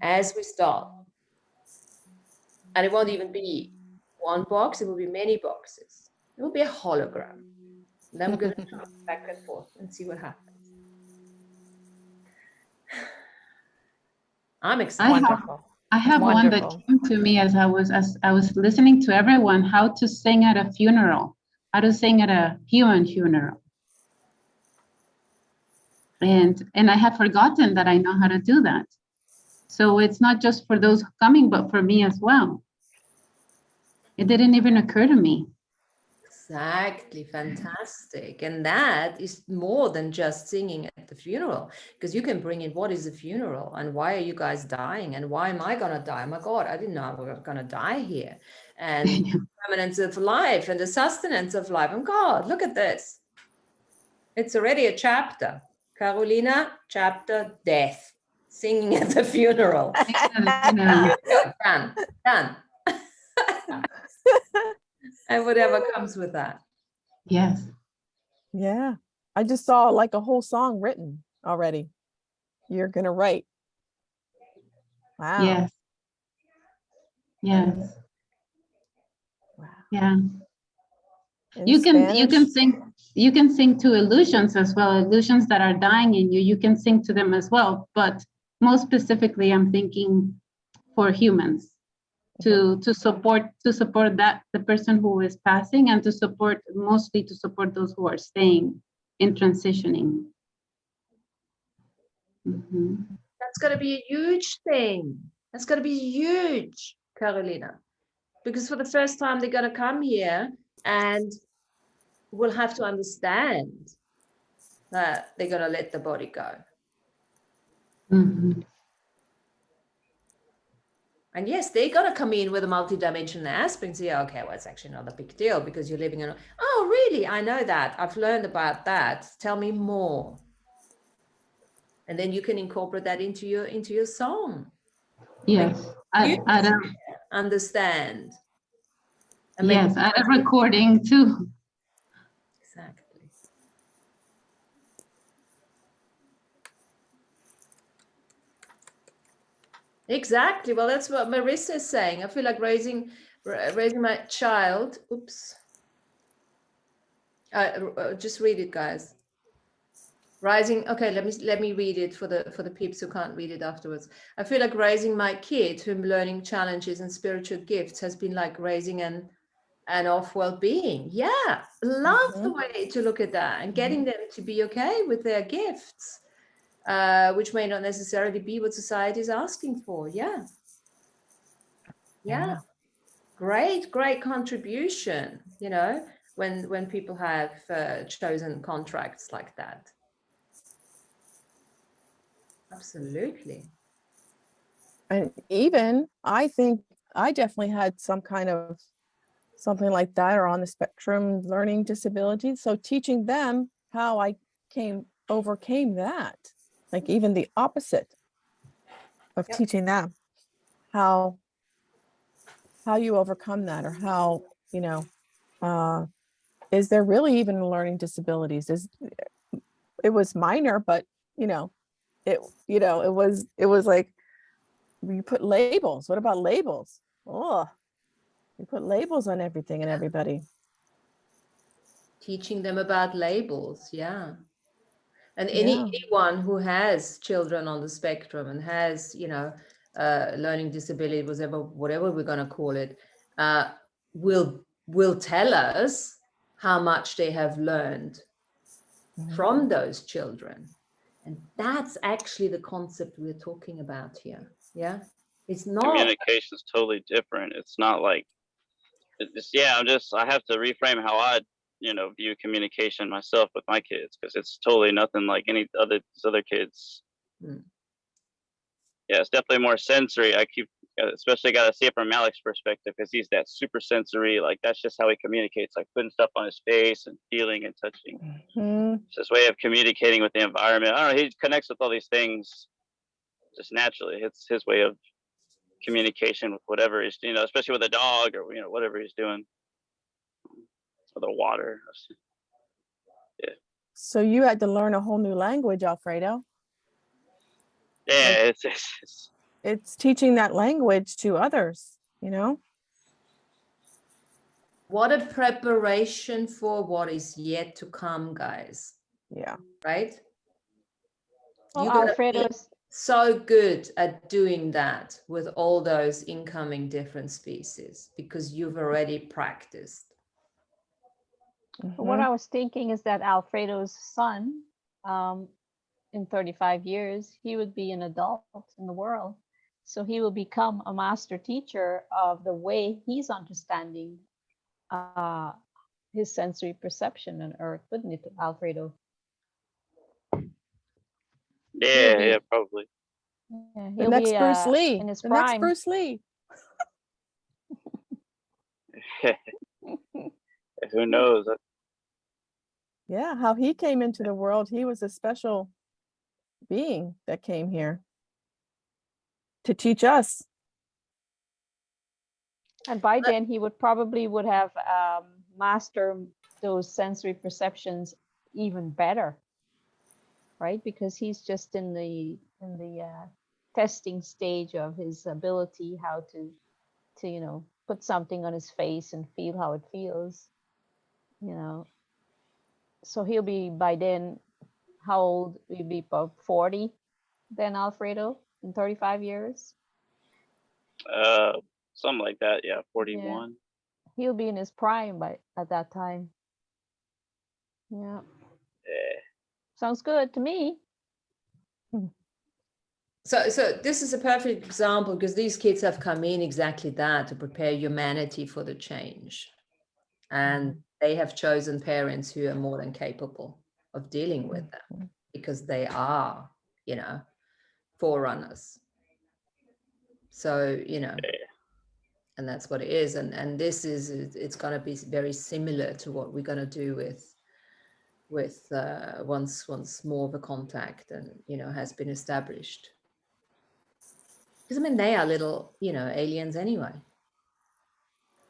as we start. And it won't even be one box, it will be many boxes. It will be a hologram. And then we're going to jump back and forth and see what happens. I'm excited. I have one that came to me as I was listening to everyone, how to sing at a funeral. How to sing at a human funeral. And I had forgotten that I know how to do that. So it's not just for those coming, but for me as well. It didn't even occur to me. Exactly, fantastic. And that is more than just singing at the funeral, because you can bring in what is a funeral and why are you guys dying and why am I going to die? Oh my God, I didn't know I was going to die here. And the permanence of life and the sustenance of life. And God, look at this. It's already a chapter. Carolina, chapter death. Singing at the funeral. Done. And whatever comes with that. Yes. Yeah. I just saw like a whole song written already. You're going to write. Wow. Yes. Yes. Wow. Yeah. In You can Spanish? you can sing to illusions as well, illusions that are dying in you. You can sing to them as well, but most specifically I'm thinking for humans. To support that the person who is passing and mostly to support those who are staying in transitioning. Mm-hmm. That's going to be a huge thing. That's going to be huge, Carolina, because for the first time they're going to come here and we'll have to understand that they're going to let the body go. Mm-hmm. And yes, they're going to come in with a multidimensional aspect and say, okay, well, it's actually not a big deal because you're living in a, oh, really? I know that. I've learned about that. Tell me more. And then you can incorporate that into your song. Yes. Like, understand. And yes, add a recording too. Exactly. Exactly. Well, that's what Marissa is saying. I feel like raising my child. Oops. Just read it, guys. Rising. Okay, let me read it for the peeps who can't read it afterwards. I feel like raising my kid, whom learning challenges and spiritual gifts has been like raising an off-world being. Yeah, love the way to look at that and getting them to be okay with their gifts. Which may not necessarily be what society is asking for. Yeah. Great contribution, you know, when people have chosen contracts like that. Absolutely. And even I think I definitely had some kind of something like that, or on the spectrum, learning disabilities. So teaching them how I overcame that, like even the opposite of teaching them how you overcome that, or how, you know, is there really even learning disabilities? It was minor, but it was like, you put labels. What about labels? Oh, you put labels on everything and everybody. Teaching them about labels, yeah. And anyone who has children on the spectrum and has, you know, learning disability, whatever we're going to call it, will tell us how much they have learned from those children. And that's actually the concept we're talking about here. Yeah. It's not. Communication is totally different. It's not like, I have to reframe how I, view communication myself with my kids, because it's totally nothing like these other kids. Yeah, it's definitely more sensory. Especially got to see it from Malik's perspective, because he's that super sensory. Like, that's just how he communicates, like putting stuff on his face and feeling and touching. It's his way of communicating with the environment. I don't know, he connects with all these things just naturally. It's his way of communication with whatever he's, especially with a dog or, whatever he's doing. Or the water. Yeah. So you had to learn a whole new language, Alfredo. Yeah, like, it's teaching that language to others, What a preparation for what is yet to come, guys. Yeah. Right? Well, You're Alfredo's so good at doing that with all those incoming different species, because you've already practiced. What I was thinking is that Alfredo's son, in 35 years, he would be an adult in the world. So he will become a master teacher of the way he's understanding his sensory perception on Earth, wouldn't it, Alfredo? Yeah, probably. Yeah, the next Bruce Lee. In his the prime. next Bruce Lee. Who knows? Yeah, how he came into the world. He was a special being that came here to teach us. And by then he would have mastered those sensory perceptions even better, right? Because he's just in the testing stage of his ability how to put something on his face and feel how it feels, So he'll be, by then, how old? He'll be about 40 then, Alfredo, in 35 years? Something like that, yeah, 41. Yeah. He'll be in his prime at that time. Yeah. Sounds good to me. So this is a perfect example, because these kids have come in exactly that, to prepare humanity for the change. And they have chosen parents who are more than capable of dealing with them, because they are, forerunners. So, and that's what it is. And this is, it's going to be very similar to what we're going to do with once more of a contact and, has been established. Because, they are little, aliens anyway.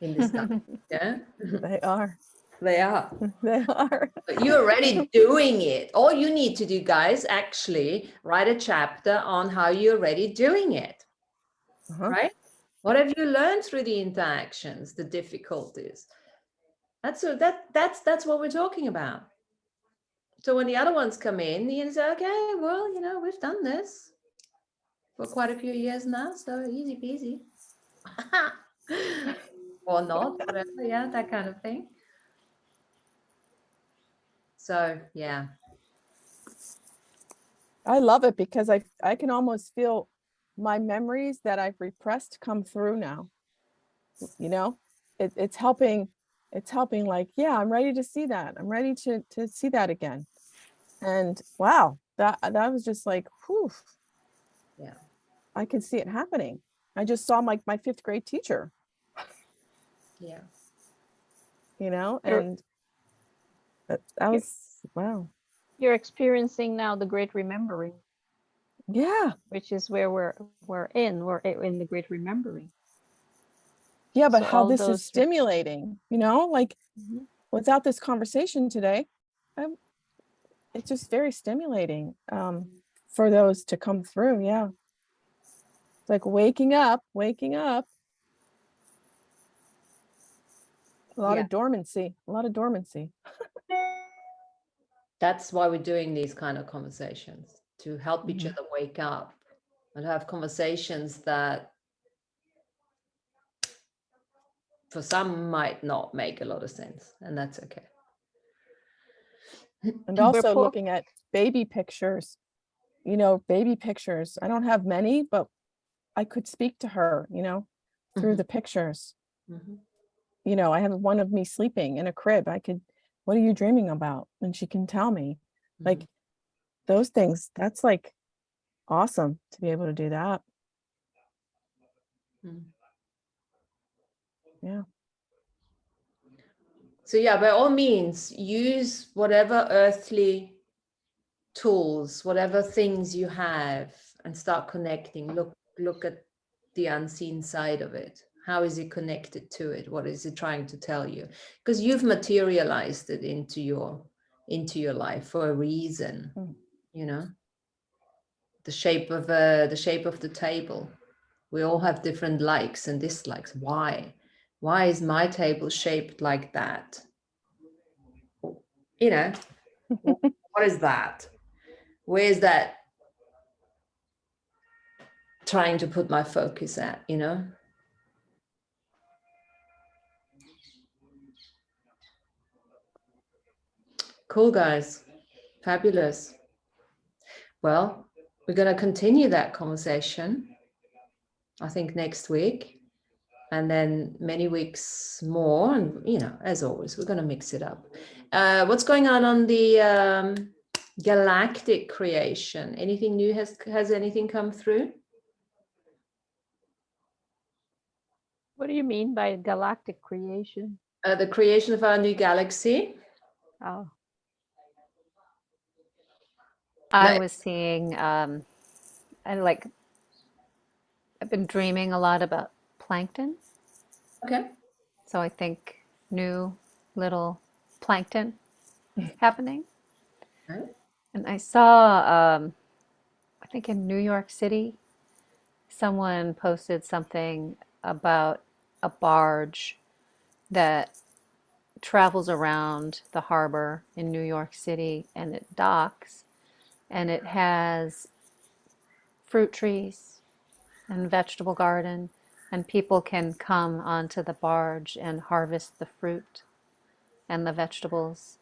In this stuff. Yeah. They are. They are. They are. But you're already doing it. All you need to do, guys, actually write a chapter on how you're already doing it. Right? What have you learned through the interactions, the difficulties? That's what we're talking about. So when the other ones come in, you say, okay, well, we've done this for quite a few years now, so easy peasy. Or not, whatever, yeah, that kind of thing. So, yeah. I love it, because I can almost feel my memories that I've repressed come through now. It's helping. It's helping, like, yeah, I'm ready to see that. I'm ready to see that again. And wow, that was just like, whew. Yeah. I can see it happening. I just saw my 5th grade teacher. Yeah. And that was, wow. You're experiencing now the great remembering. Yeah. Which is where we're in the great remembering. Yeah, but so how this is stimulating, like without this conversation today, it's just very stimulating for those to come through. Yeah. It's like waking up. A lot of dormancy. That's why we're doing these kind of conversations, to help each other wake up, and have conversations that for some might not make a lot of sense, and that's okay. And also looking at baby pictures, baby pictures. I don't have many, but I could speak to her, through the pictures. I have one of me sleeping in a crib. What are you dreaming about? And she can tell me, like, those things. That's like awesome to be able to do that. Yeah. So yeah, by all means, use whatever earthly tools, whatever things you have, and start connecting. Look at the unseen side of it. How is it connected to it? What is it trying to tell you? Because you've materialized it into your life for a reason. The shape of the table. We all have different likes and dislikes. Why is my table shaped like that? What is that? Where is that trying to put my focus at, Cool, guys. Fabulous. Well, we're going to continue that conversation, I think, next week, and then many weeks more. And, as always, we're going to mix it up. What's going on the galactic creation? Anything new? Has anything come through? What do you mean by galactic creation? The creation of our new galaxy. Oh. I was seeing, I've been dreaming a lot about plankton. Okay. So I think new little plankton happening. Right. And I saw, I think in New York City, someone posted something about a barge that travels around the harbor in New York City, and it docks, and it has fruit trees and vegetable garden, and people can come onto the barge and harvest the fruit and the vegetables.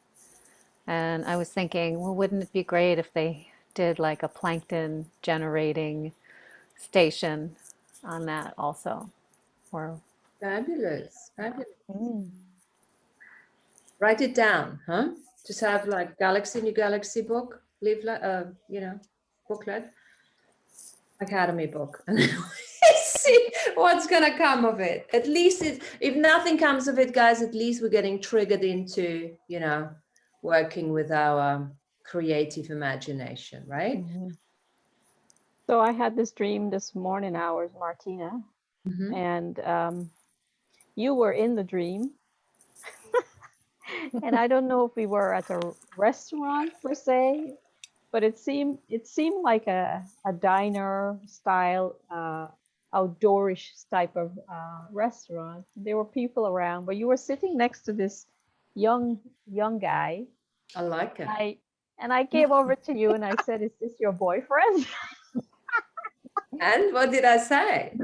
And I was thinking, well, wouldn't it be great if they did like a plankton generating station on that also? Or Fabulous. Write it down, huh? Just have like New Galaxy book, booklet, Academy book, and see what's gonna come of it. At least if nothing comes of it, guys, at least we're getting triggered into, working with our creative imagination, right? So I had this dream this morning hours, Martina, and you were in the dream. And I don't know if we were at a restaurant per se, but it seemed like a diner style, outdoorish type of restaurant. There were people around, but you were sitting next to this young guy. I like it. And I came over to you and I said, "Is this your boyfriend?" And what did I say?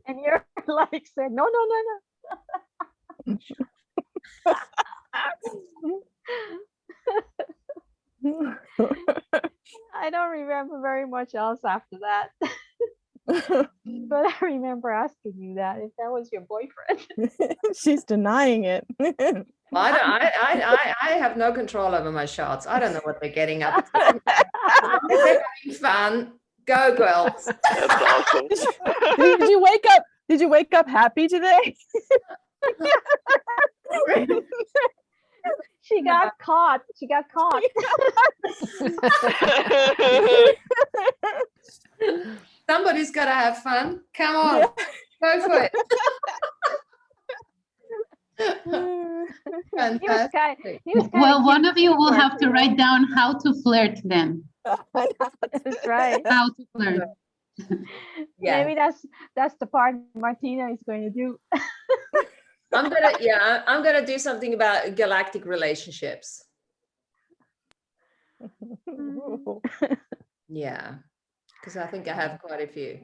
And you're like, said, "No, no, no, no." I don't remember very much else after that. But I remember asking you that, if that was your boyfriend. She's denying it. I have no control over my shots. I don't know what they're getting up to. They're having fun. Go, girls. That's awesome. Did you wake up happy today? She got caught. Somebody's got to have fun. Come on. Yeah. Go for it. Fantastic. Well, one of you will have to write down how to flirt then. That's right. How to flirt. Yeah. Maybe that's the part Martina is going to do. I'm gonna do something about galactic relationships. Yeah. because I think I have quite a few.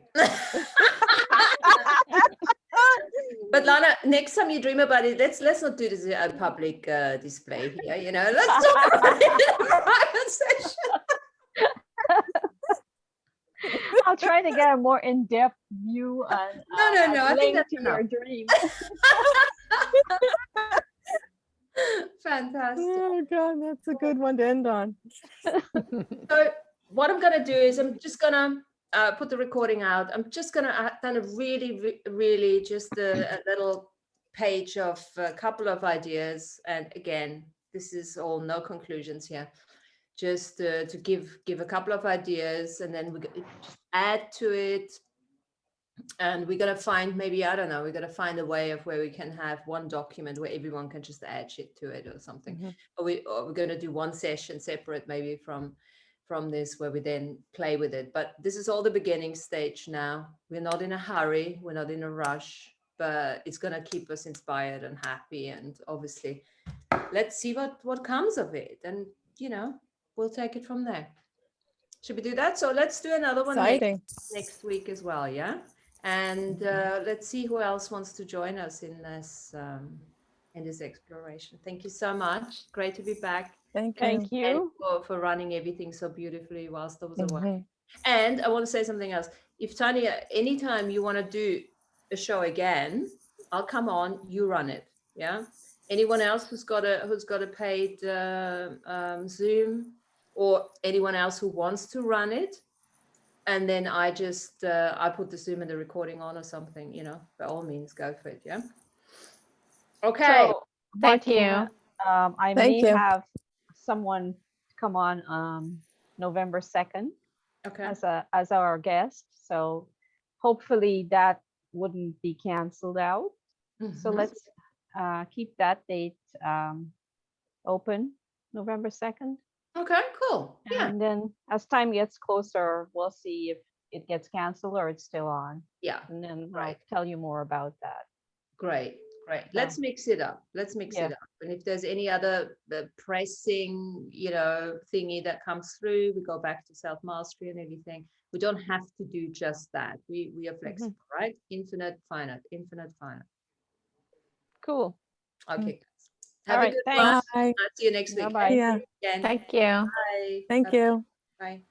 But Lana, next time you dream about it, let's not do this a public display here. You know, let's talk about it in a private session. I'll try to get a more in-depth view on No. I think link that's to enough. your dream. Fantastic. Oh God, that's a good one to end on. So what I'm gonna do is I'm just gonna put the recording out. I'm just gonna done a really just a little page of a couple of ideas. And again, this is all no conclusions here. Just to give a couple of ideas, and then we just add to it. And we're gonna find, maybe, I don't know, we're gonna find a way of where we can have one document where everyone can just add shit to it or something. Or we're gonna do one session separate maybe from this, where we then play with it. But this is all the beginning stage now. We're not in a hurry, we're not in a rush, but it's gonna keep us inspired and happy. And obviously, let's see what comes of it. And you know, we'll take it from there. Should we do that? So let's do another one next week as well, yeah? And let's see who else wants to join us in this exploration. Thank you so much. Great to be back. Thank you. And for running everything so beautifully whilst I was away. And I want to say something else. If Tanya, anytime you want to do a show again, I'll come on, you run it, yeah? Anyone else who's got a paid Zoom, or anyone else who wants to run it, and then I just I put the Zoom and the recording on or something, you know, by all means, go for it. Yeah. Okay. So, Thank Martina, you. I may have someone come on November 2nd as our guest. So hopefully that wouldn't be canceled out. So let's keep that date open, November 2nd. Okay, cool. Yeah. And then as time gets closer, we'll see if it gets canceled or it's still on. Yeah. And then I'll tell you more about that. Great. Let's mix it up. It up. And if there's any other pressing, you know, thingy that comes through, we go back to self-mastery and everything. We don't have to do just that. We are flexible, right? Infinite, finite. Cool. Okay. Have a right, good thanks. one. I'll see you next week. Bye-bye. Thank you. Bye. Thank you. Bye.